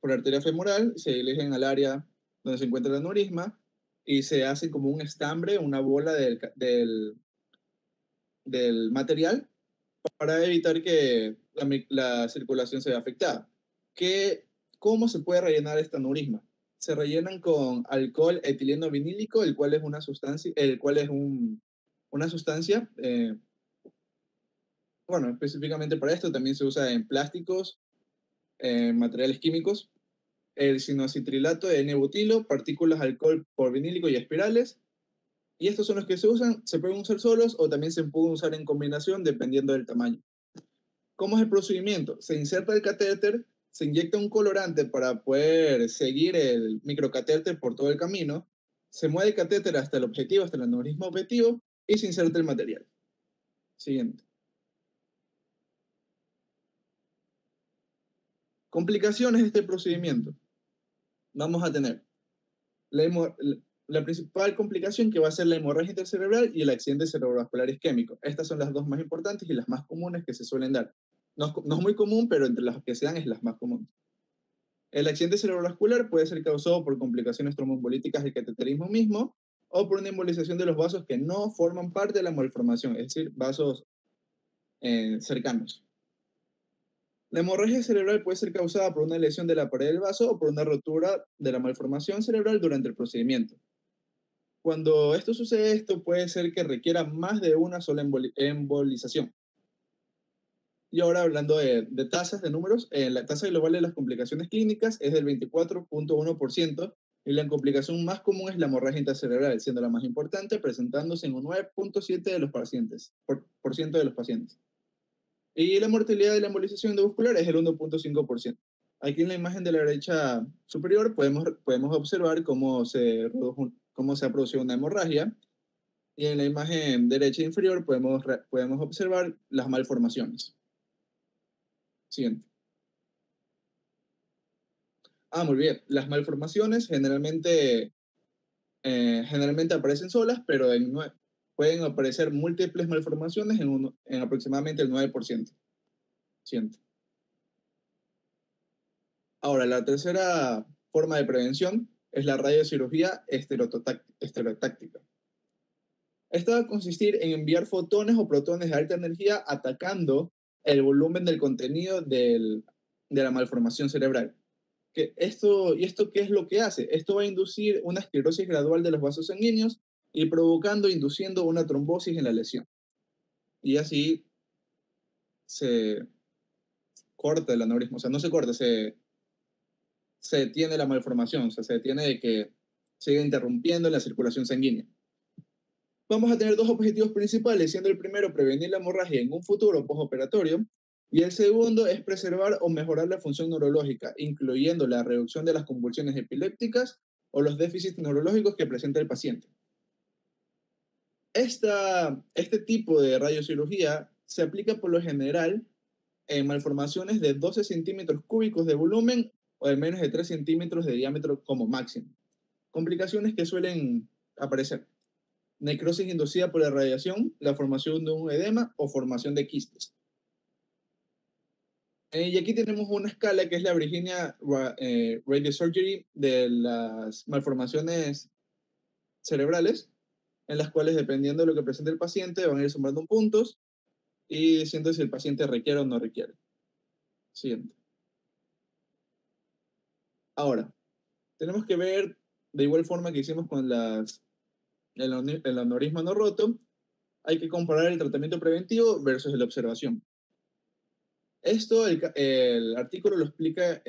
arteria femoral, se dirigen al área donde se encuentra el aneurisma y se hace como un estambre, una bola del material para evitar que la circulación se vea afectada. ¿Cómo se puede rellenar esta aneurisma? Se rellenan con alcohol etileno vinílico, el cual es una sustancia, bueno, específicamente para esto también se usa en plásticos, en materiales químicos, el sinoacitrilato de N-butilo, partículas de alcohol por vinílico y espirales. Y estos son los que se usan, se pueden usar solos o también se pueden usar en combinación dependiendo del tamaño. ¿Cómo es el procedimiento? Se inserta el catéter, se inyecta un colorante para poder seguir el microcatéter por todo el camino, se mueve el catéter hasta el objetivo, hasta el aneurisma objetivo, y se inserta el material. Siguiente. Complicaciones de este procedimiento. Vamos a tener la principal complicación, que va a ser la hemorragia intercerebral y el accidente cerebrovascular isquémico. Estas son las dos más importantes y las más comunes que se suelen dar. No es muy común, pero entre las que se dan es las más comunes. El accidente cerebrovascular puede ser causado por complicaciones tromboembolíticas del cateterismo mismo o por una embolización de los vasos que no forman parte de la malformación, es decir, vasos cercanos. La hemorragia cerebral puede ser causada por una lesión de la pared del vaso o por una rotura de la malformación cerebral durante el procedimiento. Cuando esto sucede, esto puede ser que requiera más de una sola embolización. Y ahora hablando de tasas, de números, la tasa global de las complicaciones clínicas es del 24.1% y la complicación más común es la hemorragia intracerebral, siendo la más importante, presentándose en un 9.7% de los pacientes, por ciento de los pacientes. Y la mortalidad de la embolización endovascular es el 1.5%. Aquí en la imagen de la derecha superior podemos observar cómo se ha producido una hemorragia, y en la imagen derecha inferior podemos observar las malformaciones. Siguiente. Muy bien. Las malformaciones generalmente aparecen solas, pero pueden aparecer múltiples malformaciones en aproximadamente el 9%. Siguiente. Ahora, la tercera forma de prevención es la radiocirugía estereotáctica. Esta va a consistir en enviar fotones o protones de alta energía atacando el volumen del contenido de la malformación cerebral. ¿Esto qué es lo que hace? Esto va a inducir una esclerosis gradual de los vasos sanguíneos y induciendo una trombosis en la lesión. Y así se corta el aneurisma. O sea, no se corta, se detiene la malformación. O sea, se detiene de que siga interrumpiendo la circulación sanguínea. Vamos a tener dos objetivos principales, siendo el primero prevenir la hemorragia en un futuro postoperatorio, y el segundo es preservar o mejorar la función neurológica, incluyendo la reducción de las convulsiones epilépticas o los déficits neurológicos que presenta el paciente. Este tipo de radiocirugía se aplica por lo general en malformaciones de 12 centímetros cúbicos de volumen o de menos de 3 centímetros de diámetro como máximo. Complicaciones que suelen aparecer: necrosis inducida por la radiación, la formación de un edema o formación de quistes. Y aquí tenemos una escala que es la Virginia Radiosurgery de las malformaciones cerebrales, en las cuales, dependiendo de lo que presente el paciente, van a ir sumando puntos y diciendo si el paciente requiere o no requiere. Siguiente. Ahora, tenemos que ver, de igual forma que hicimos con el aneurisma no roto, hay que comparar el tratamiento preventivo versus la observación. Esto el artículo lo explica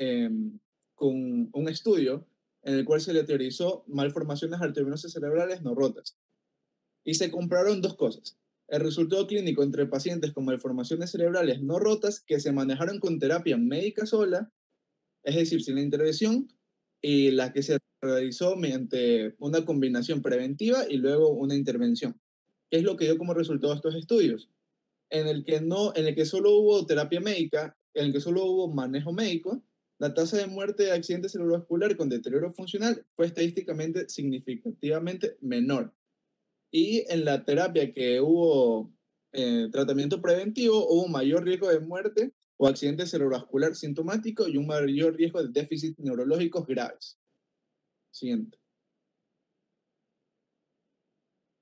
con un estudio en el cual se le teorizó malformaciones arteriovenosas cerebrales no rotas. Y se compararon dos cosas: el resultado clínico entre pacientes con malformaciones cerebrales no rotas que se manejaron con terapia médica sola, es decir, sin la intervención, y la que se realizó mediante una combinación preventiva y luego una intervención. ¿Qué es lo que dio como resultado estos estudios? En el que solo hubo terapia médica, en el que solo hubo manejo médico, la tasa de muerte de accidente cerebrovascular con deterioro funcional fue estadísticamente significativamente menor. Y en la terapia que hubo tratamiento preventivo, hubo mayor riesgo de muerte o accidente cerebrovascular sintomático y un mayor riesgo de déficits neurológicos graves. Siguiente.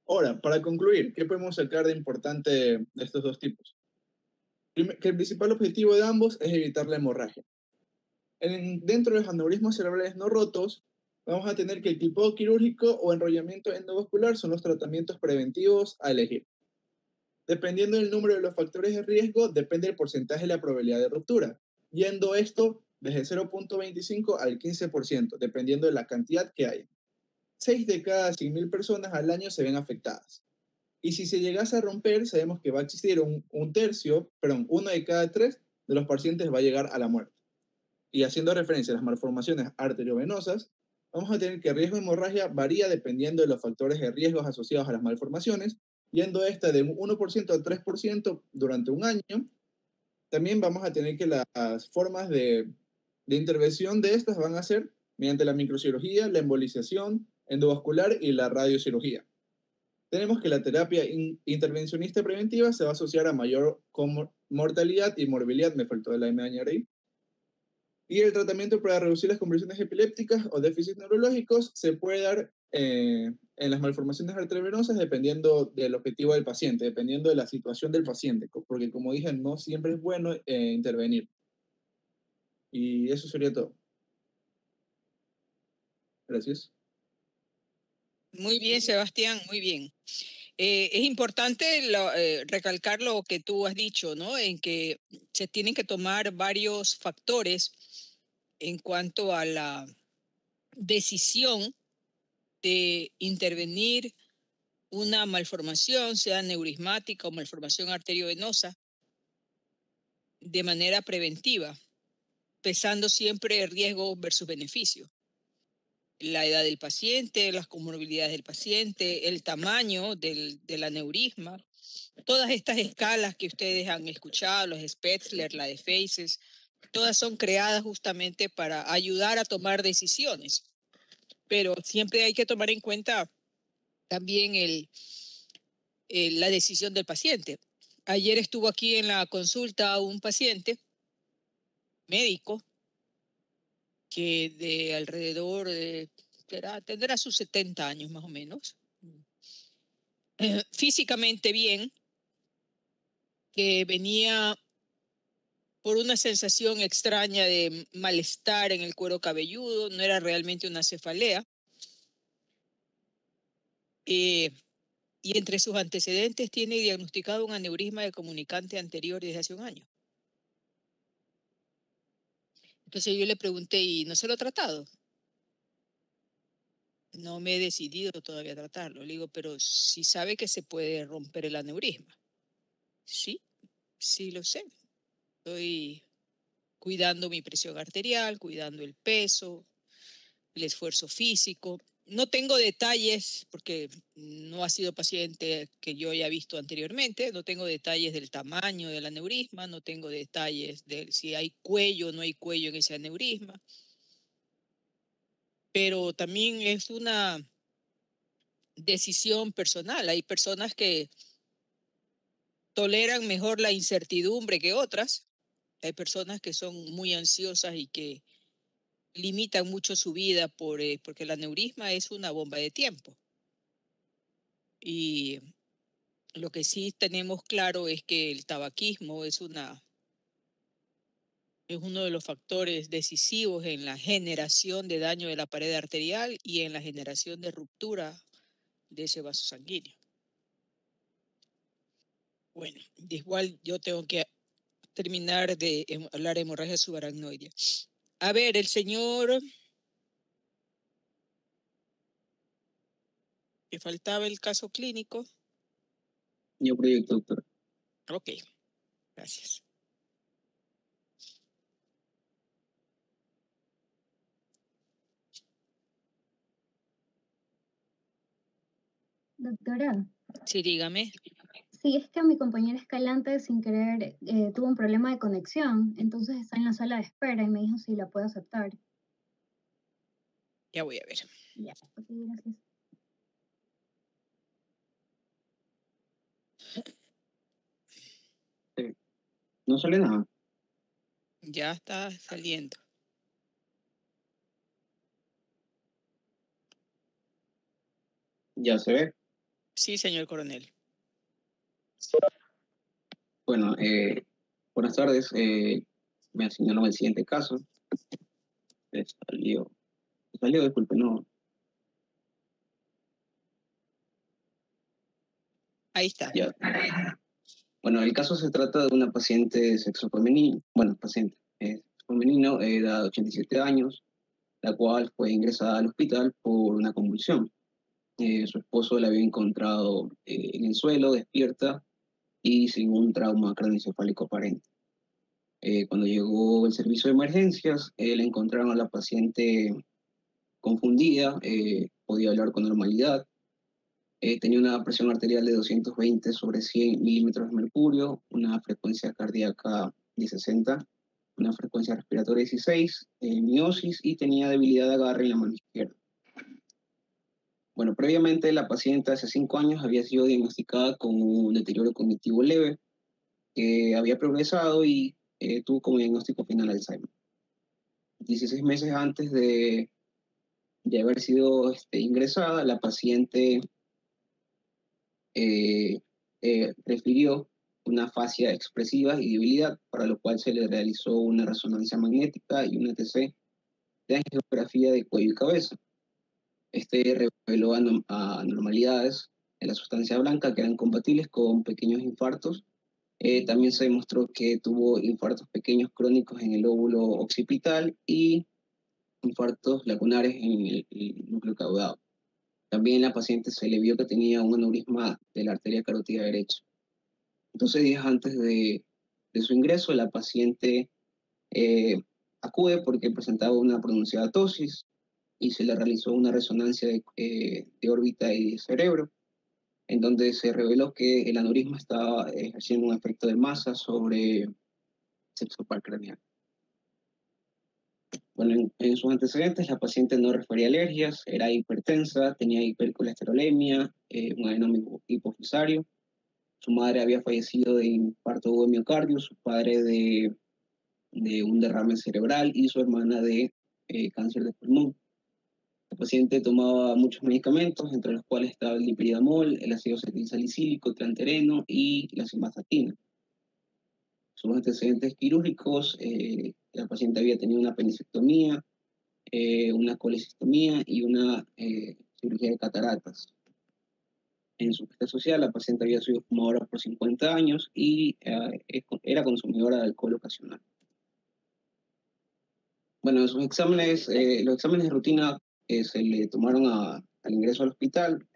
Ahora, para concluir, ¿qué podemos sacar de importante de estos dos tipos? Que el principal objetivo de ambos es evitar la hemorragia. Dentro de los aneurismas cerebrales no rotos, vamos a tener que el tipo quirúrgico o enrollamiento endovascular son los tratamientos preventivos a elegir. Dependiendo del número de los factores de riesgo, depende el porcentaje de la probabilidad de ruptura, yendo esto desde 0.25 al 15%, dependiendo de la cantidad que haya. 6 de cada 100.000 personas al año se ven afectadas. Y si se llegase a romper, sabemos que va a existir uno de cada 3 de los pacientes va a llegar a la muerte. Y haciendo referencia a las malformaciones arteriovenosas, vamos a tener que el riesgo de hemorragia varía dependiendo de los factores de riesgo asociados a las malformaciones, yendo esta de un 1% a 3% durante un año. También vamos a tener que las formas de intervención de estas van a ser mediante la microcirugía, la embolización endovascular y la radiocirugía. Tenemos que la terapia intervencionista preventiva se va a asociar a mayor mortalidad y morbilidad, me faltó de la M añadir ahí. Y el tratamiento para reducir las convulsiones epilépticas o déficits neurológicos se puede dar en las malformaciones arteriovenosas dependiendo del objetivo del paciente, dependiendo de la situación del paciente, porque como dije, no siempre es bueno intervenir. Y eso sería todo. Gracias. Muy bien, Sebastián, muy bien. Es importante recalcar lo que tú has dicho, ¿no? En que se tienen que tomar varios factores en cuanto a la decisión de intervenir una malformación, sea neurismática o malformación arteriovenosa, de manera preventiva, pesando siempre el riesgo versus beneficio. La edad del paciente, las comorbilidades del paciente, el tamaño del aneurisma, todas estas escalas que ustedes han escuchado, los Spetzler, la de Faces, todas son creadas justamente para ayudar a tomar decisiones. Pero siempre hay que tomar en cuenta también la decisión del paciente. Ayer estuvo aquí en la consulta un paciente médico que de alrededor de, tendrá sus 70 años más o menos, físicamente bien, que venía por una sensación extraña de malestar en el cuero cabelludo, no era realmente una cefalea. Y entre sus antecedentes tiene diagnosticado un aneurisma de comunicante anterior desde hace un año. Entonces yo le pregunté, ¿y no se lo ha tratado? No me he decidido todavía a tratarlo. Le digo, pero si sabe que se puede romper el aneurisma. Sí, sí lo sé. Estoy cuidando mi presión arterial, cuidando el peso, el esfuerzo físico. No tengo detalles, porque no ha sido paciente que yo haya visto anteriormente, no tengo detalles del tamaño del aneurisma, no tengo detalles de si hay cuello o no hay cuello en ese aneurisma, pero también es una decisión personal. Hay personas que toleran mejor la incertidumbre que otras, hay personas que son muy ansiosas y que limitan mucho su vida porque el aneurisma es una bomba de tiempo. Y lo que sí tenemos claro es que el tabaquismo es uno de los factores decisivos en la generación de daño de la pared arterial y en la generación de ruptura de ese vaso sanguíneo. Bueno, de igual yo tengo que terminar de hablar de hemorragia subaracnoidea. A ver, el señor, que faltaba el caso clínico. Yo proyecto, doctor. Ok, gracias. Doctora, Sí, dígame. sí, es que mi compañera Escalante sin querer tuvo un problema de conexión, entonces está en la sala de espera y me dijo si la puedo aceptar. Ya voy a ver. Ya, ok, gracias. No sale nada. Ya está saliendo. Ya se ve. Sí, señor coronel. Bueno, buenas tardes. Me asignaron el siguiente caso. Salió, disculpe, no. Ahí está. Ya. Bueno, el caso se trata de una paciente de sexo femenino, femenino, edad de 87 años, la cual fue ingresada al hospital por una convulsión. Su esposo la había encontrado en el suelo, despierta y sin un trauma craneoencefálico aparente. Cuando llegó el servicio de emergencias, le encontraron a la paciente confundida, podía hablar con normalidad, tenía una presión arterial de 220 sobre 100 milímetros de mercurio, una frecuencia cardíaca de 60, una frecuencia respiratoria de 16, miosis y tenía debilidad de agarre en la mano izquierda. Bueno, previamente la paciente hace 5 años había sido diagnosticada con un deterioro cognitivo leve que había progresado y tuvo como diagnóstico final Alzheimer. 16 meses antes de haber sido ingresada, la paciente refirió una fascia expresiva y debilidad, para lo cual se le realizó una resonancia magnética y un ETC de angiografía de cuello y cabeza. Este reveló anormalidades en la sustancia blanca que eran compatibles con pequeños infartos. También se demostró que tuvo infartos pequeños crónicos en el lóbulo occipital y infartos lacunares en el núcleo caudado. También la paciente se le vio que tenía un aneurisma de la arteria carótida derecha. 12 días antes de su ingreso, la paciente acude porque presentaba una pronunciada tosis y se le realizó una resonancia de órbita y de cerebro, en donde se reveló que el aneurisma estaba ejerciendo un efecto de masa sobre el sexo par craneal. Bueno, en sus antecedentes la paciente no refería alergias, era hipertensa, tenía hipercolesterolemia, un adenoma hipofisario. Su madre había fallecido de infarto de miocardio, su padre de un derrame cerebral y su hermana de cáncer de pulmón. La paciente tomaba muchos medicamentos, entre los cuales estaba el lipiridamol, el ácido acetilsalicílico, trantereno y la simvastatina. Sus antecedentes quirúrgicos, la paciente había tenido una apendicectomía, una colecistectomía y una cirugía de cataratas. En su vida social, la paciente había sido fumadora por 50 años y era consumidora de alcohol ocasional. Bueno, en sus exámenes, los exámenes de rutina se le tomaron al ingreso al hospital.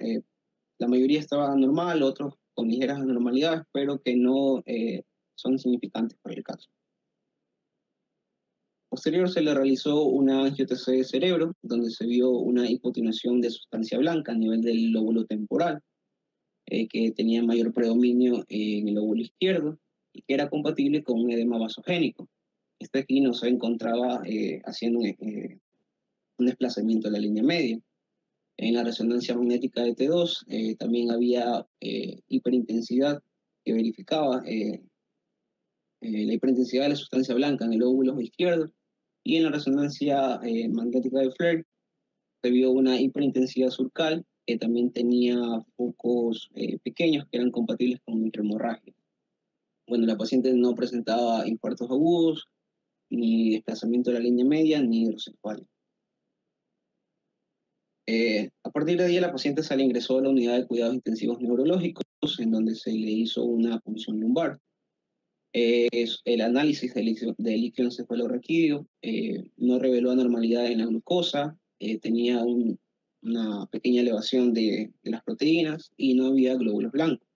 La mayoría estaba normal, otros con ligeras anormalidades, pero que no son significantes para el caso. Posterior se le realizó una angio-TC de cerebro, donde se vio una hipotenuación de sustancia blanca a nivel del lóbulo temporal, que tenía mayor predominio en el lóbulo izquierdo y que era compatible con un edema vasogénico. Este aquí no se encontraba haciendo un desplazamiento de la línea media. En la resonancia magnética de T2 también había hiperintensidad que verificaba la hiperintensidad de la sustancia blanca en el lóbulo izquierdo, y en la resonancia magnética de Flair se vio una hiperintensidad surcal que también tenía focos pequeños que eran compatibles con microhemorragia. Bueno, la paciente no presentaba infartos agudos, ni desplazamiento de la línea media, ni hidrocefalia. A partir de ahí, la paciente se le ingresó a la unidad de cuidados intensivos neurológicos, en donde se le hizo una punción lumbar. El análisis del líquido encefalorraquídeo no reveló anormalidad en la glucosa, tenía una pequeña elevación de las proteínas y no había glóbulos blancos.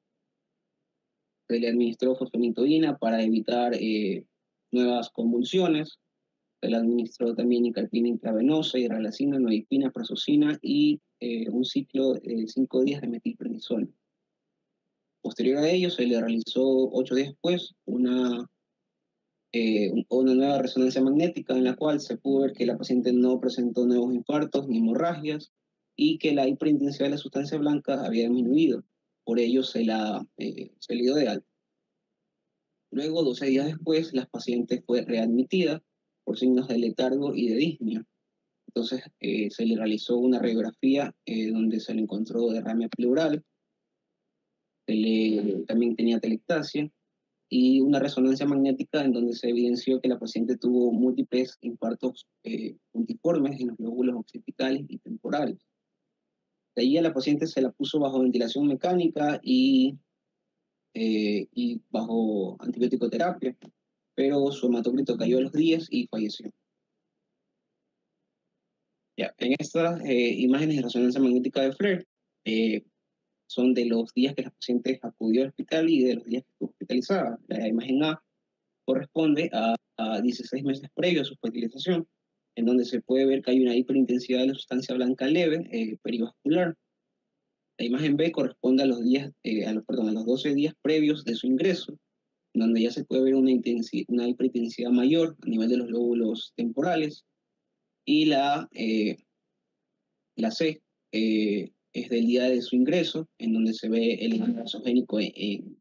Se le administró fosfonitoína para evitar nuevas convulsiones. Se le administró también nicardina intravenosa, hidralazina, noadipina, prazosina y un ciclo de 5 días de metilprednisona. Posterior a ello, se le realizó 8 días después una nueva resonancia magnética en la cual se pudo ver que la paciente no presentó nuevos infartos ni hemorragias y que la hiperintensidad de la sustancia blanca había disminuido. Por ello se le dio de alta. Luego, 12 días después, la paciente fue readmitida por signos de letargo y de disnea. Entonces se le realizó una radiografía donde se le encontró derrame pleural, también tenía telectasia, y una resonancia magnética en donde se evidenció que la paciente tuvo múltiples infartos puntiformes en los lóbulos occipitales y temporales. De ahí a la paciente se la puso bajo ventilación mecánica y bajo antibiótico-terapia, pero su hematocrito cayó a los días y falleció. Ya, en estas imágenes de resonancia magnética de Flair, son de los días que la paciente acudió al hospital y de los días que estuvo hospitalizada. La imagen A corresponde a 16 meses previo a su hospitalización, en donde se puede ver que hay una hiperintensidad de la sustancia blanca leve, perivascular. La imagen B corresponde a los 12 días previos de su ingreso, donde ya se puede ver una hiperintensidad mayor a nivel de los lóbulos temporales. Y la C es del día de su ingreso, en donde se ve el edema vasogénico en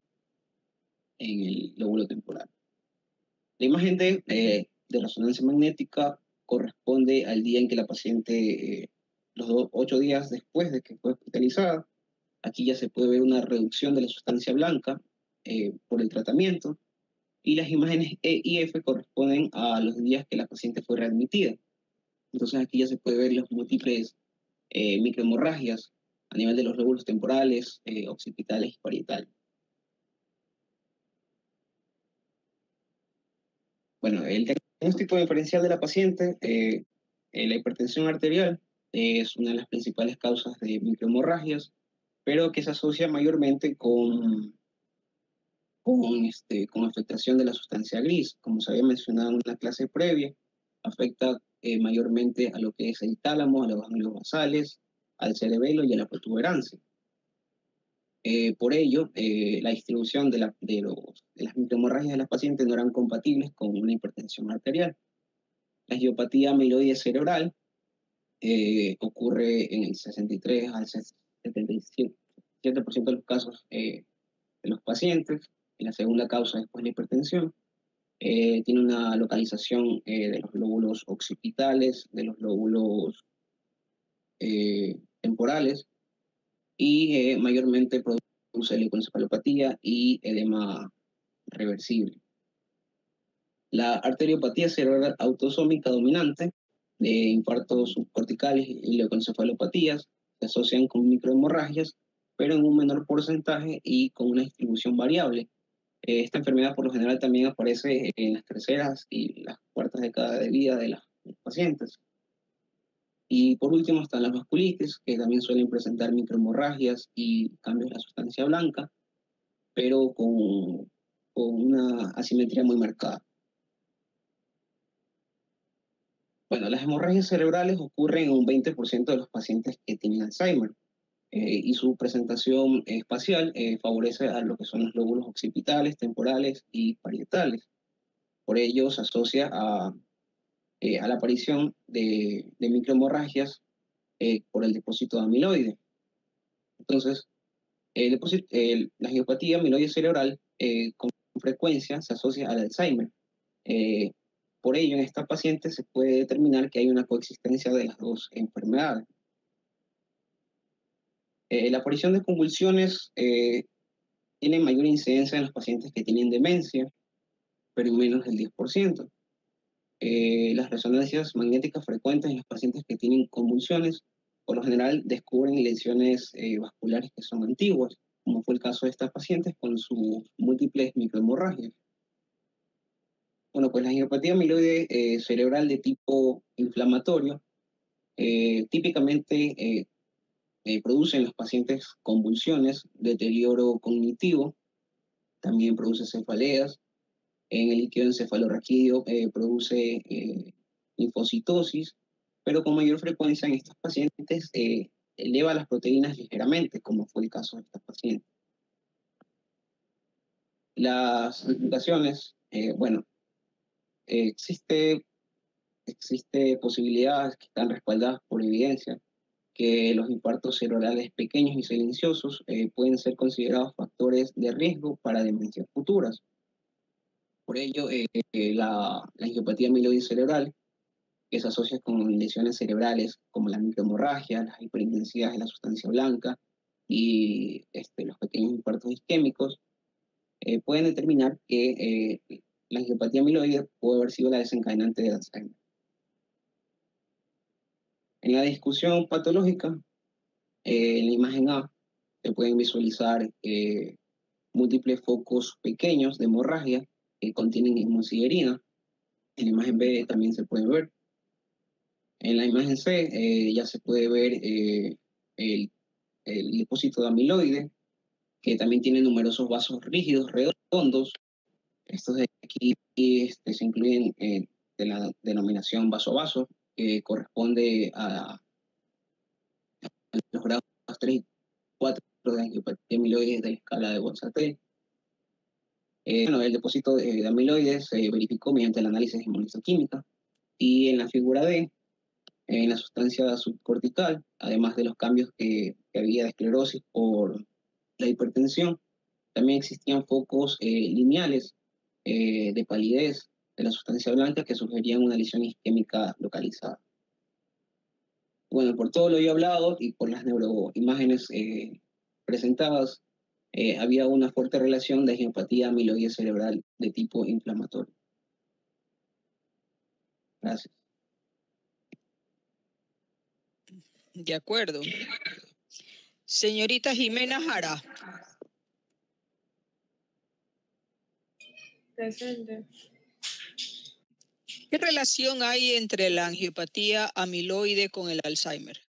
el lóbulo temporal. La imagen de resonancia magnética corresponde al día en que la paciente, 8 días después de que fue hospitalizada. Aquí ya se puede ver una reducción de la sustancia blanca por el tratamiento, y las imágenes E y F corresponden a los días que la paciente fue readmitida. Entonces aquí ya se puede ver las múltiples microhemorragias a nivel de los lóbulos temporales, occipitales y parietales. Bueno, el diagnóstico diferencial de la paciente, la hipertensión arterial es una de las principales causas de microhemorragias, pero que se asocia mayormente con afectación de la sustancia gris. Como se había mencionado en una clase previa, afecta mayormente a lo que es el tálamo, a los ganglios basales, al cerebelo y a la protuberancia. Por ello, la distribución de las microhemorragias de las pacientes no eran compatibles con una hipertensión arterial. La angiopatía amiloide cerebral ocurre en el 63 al 77% de los casos de los pacientes. Y la segunda causa después de la hipertensión. Tiene una localización de los lóbulos occipitales, de los lóbulos temporales, y mayormente produce leucoencefalopatía y edema reversible. La arteriopatía cerebral autosómica dominante de infartos subcorticales y leucoencefalopatías se asocian con microhemorragias, pero en un menor porcentaje y con una distribución variable. Esta enfermedad por lo general también aparece en las terceras y las cuartas décadas de vida de los pacientes. Y por último están las vasculitis, que también suelen presentar microhemorragias y cambios de la sustancia blanca, pero con una asimetría muy marcada. Bueno, las hemorragias cerebrales ocurren en un 20% de los pacientes que tienen Alzheimer, y su presentación espacial favorece a lo que son los lóbulos occipitales, temporales y parietales. Por ello se asocia a la aparición de microhemorragias por el depósito de amiloide. Entonces, la angiopatía amiloide cerebral con frecuencia se asocia al Alzheimer. Por ello, en esta paciente se puede determinar que hay una coexistencia de las dos enfermedades. La aparición de convulsiones tiene mayor incidencia en los pacientes que tienen demencia, pero en menos del 10%. Las resonancias magnéticas frecuentes en los pacientes que tienen convulsiones, por lo general descubren lesiones vasculares que son antiguas, como fue el caso de estas pacientes con sus múltiples microhemorragias. Bueno, pues la angiopatía amiloide cerebral de tipo inflamatorio típicamente produce en los pacientes convulsiones, deterioro cognitivo, también produce cefaleas. En el líquido encefalorraquídeo produce linfocitosis, pero con mayor frecuencia en estos pacientes eleva las proteínas ligeramente, como fue el caso de estas pacientes. Las implicaciones, bueno, existe posibilidades que están respaldadas por evidencia que los infartos cerebrales pequeños y silenciosos pueden ser considerados factores de riesgo para demencias futuras. Por ello, la angiopatía amiloide cerebral, que se asocia con lesiones cerebrales como la microhemorragia, las hiperintensidades de la sustancia blanca y los pequeños infartos isquémicos, pueden determinar que la angiopatía amiloide puede haber sido la desencadenante de Alzheimer. En la discusión patológica, en la imagen A, se pueden visualizar múltiples focos pequeños de hemorragia que contienen hemosiderina. En la imagen B también se puede ver. En la imagen C ya se puede ver el depósito de amiloide, que también tiene numerosos vasos rígidos, redondos. Estos de aquí se incluyen de la denominación vaso-vaso, que corresponde a los grados 3 y 4 de angiopatía amiloide de la escala de Bolsa-T. Bueno, el depósito de amiloides se verificó mediante el análisis de inmunistoquímica. Y en la figura D, en la sustancia subcortical, además de los cambios que había de esclerosis por la hipertensión, también existían focos lineales de palidez de la sustancia blanca que sugerían una lesión isquémica localizada. Bueno, por todo lo yo he hablado y por las neuroimágenes presentadas, había una fuerte relación de angiopatía amiloide cerebral de tipo inflamatorio. Gracias. De acuerdo. Señorita Jimena Jara. Presente. ¿Qué relación hay entre la angiopatía amiloide con el Alzheimer?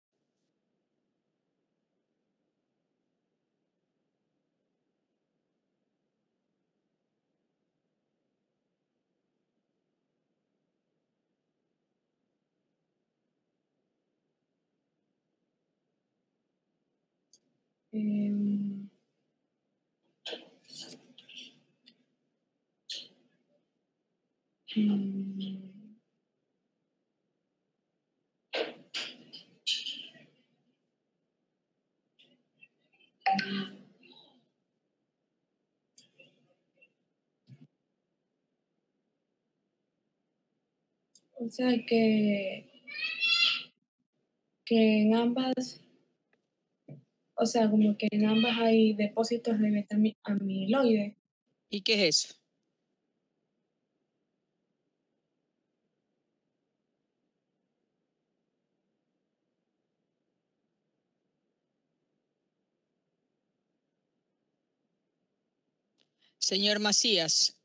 Em, mm, o sea que en ambas, o sea, como que en ambas hay depósitos de beta amiloide. ¿Y qué es eso? Señor Macías.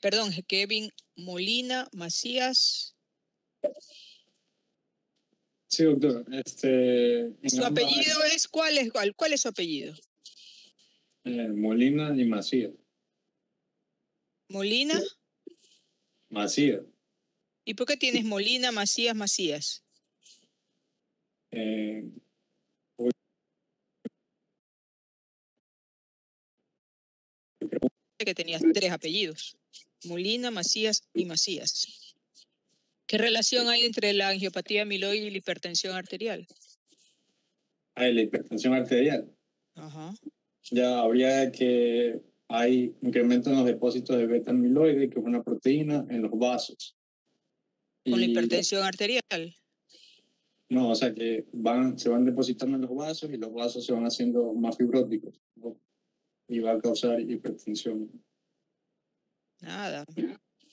Perdón, Kevin Molina Macías. Sí, doctor. ¿Su apellido es cuál es su apellido? Molina y Macías. ¿Molina? Macías. ¿Y por qué tienes Molina, Macías, Macías? Que tenías 3 apellidos. Molina, Macías y Macías. ¿Qué relación hay entre la angiopatía amiloide y la hipertensión arterial? La hipertensión arterial. Ajá. Ya habría que hay incremento en los depósitos de beta amiloide, que es una proteína, en los vasos. ¿Con la hipertensión arterial? No, o sea que se van depositando en los vasos y los vasos se van haciendo más fibróticos, ¿no? Y va a causar hipertensión. Nada.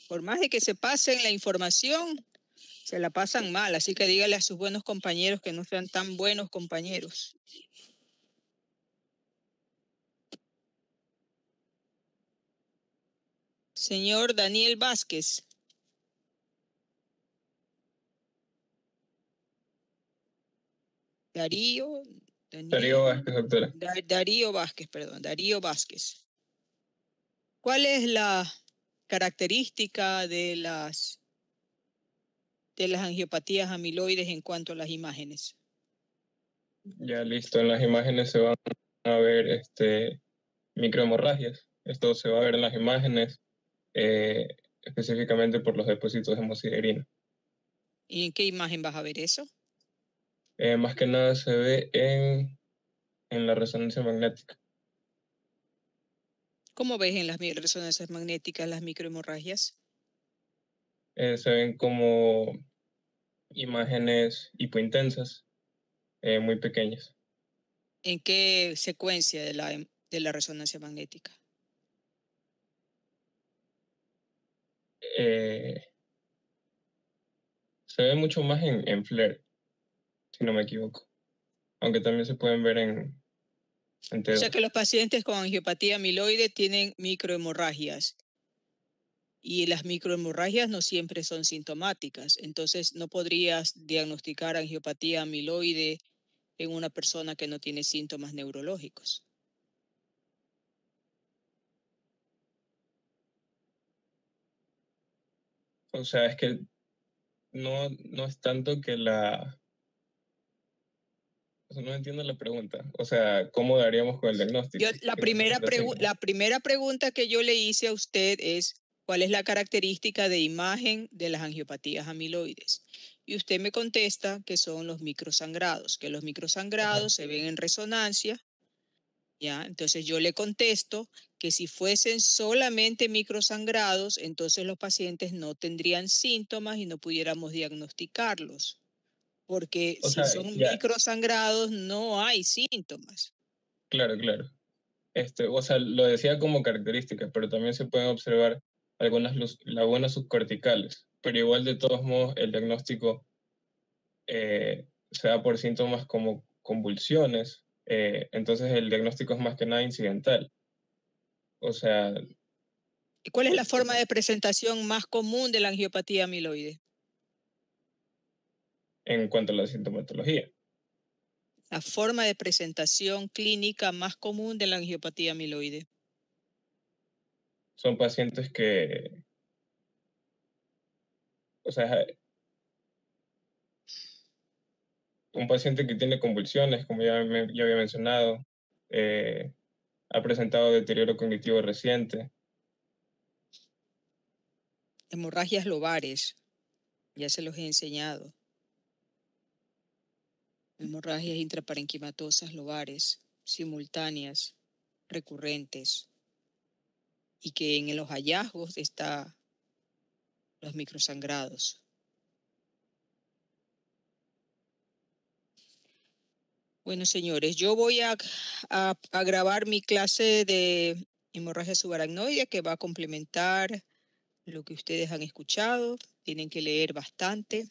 Por más de que se pasen la información, se la pasan mal. Así que dígale a sus buenos compañeros que no sean tan buenos compañeros. Señor Daniel Vázquez. Darío Vázquez, doctora. Darío Vázquez, perdón, Darío Vázquez. ¿Cuál es la característica de las angiopatías amiloides en cuanto a las imágenes? Ya listo, en las imágenes se van a ver microhemorragias. Esto se va a ver en las imágenes específicamente por los depósitos de hemosiderina. ¿Y en qué imagen vas a ver eso? Más que nada se ve en la resonancia magnética. ¿Cómo ves en las resonancias magnéticas las microhemorragias? Se ven como imágenes hipointensas, muy pequeñas. ¿En qué secuencia de la resonancia magnética? Se ve mucho más en FLAIR, si no me equivoco. Aunque también se pueden ver en O sea T2. que los pacientes con angiopatía amiloide tienen microhemorragias. Y las microhemorragias no siempre son sintomáticas. Entonces no podrías diagnosticar angiopatía amiloide en una persona que no tiene síntomas neurológicos. O sea, es que no es tanto que o sea, no entiendo la pregunta. O sea, ¿cómo daríamos con el diagnóstico? La primera pregunta que yo le hice a usted es, ¿cuál es la característica de imagen de las angiopatías amiloides? Y usted me contesta que son los microsangrados, que los microsangrados se ven en resonancia ¿Ya? Entonces yo le contesto que si fuesen solamente microsangrados, entonces los pacientes no tendrían síntomas y no pudiéramos diagnosticarlos, porque O si sea, son ya, microsangrados no hay síntomas. claro, claro. O sea, lo decía como características, pero también se pueden observar algunas lagunas subcorticales. Pero igual, de todos modos, el diagnóstico se da por síntomas como convulsiones. Entonces, el diagnóstico es más que nada incidental. O sea, ¿Y cuál es la forma de presentación más común de la angiopatía amiloide? en cuanto a la sintomatología, La forma de presentación clínica más común de la angiopatía amiloide. son pacientes que, o sea, un paciente que tiene convulsiones, como ya había mencionado, eh, ha presentado deterioro cognitivo reciente. Hemorragias lobares, ya se los he enseñado. Hemorragias intraparenquimatosas lobares, simultáneas, recurrentes, y que en los hallazgos están los microsangrados. Bueno, señores, yo voy a grabar mi clase de hemorragia subaracnoidea que va a complementar lo que ustedes han escuchado. Tienen que leer bastante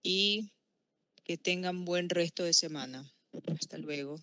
y que tengan buen resto de semana. Hasta luego.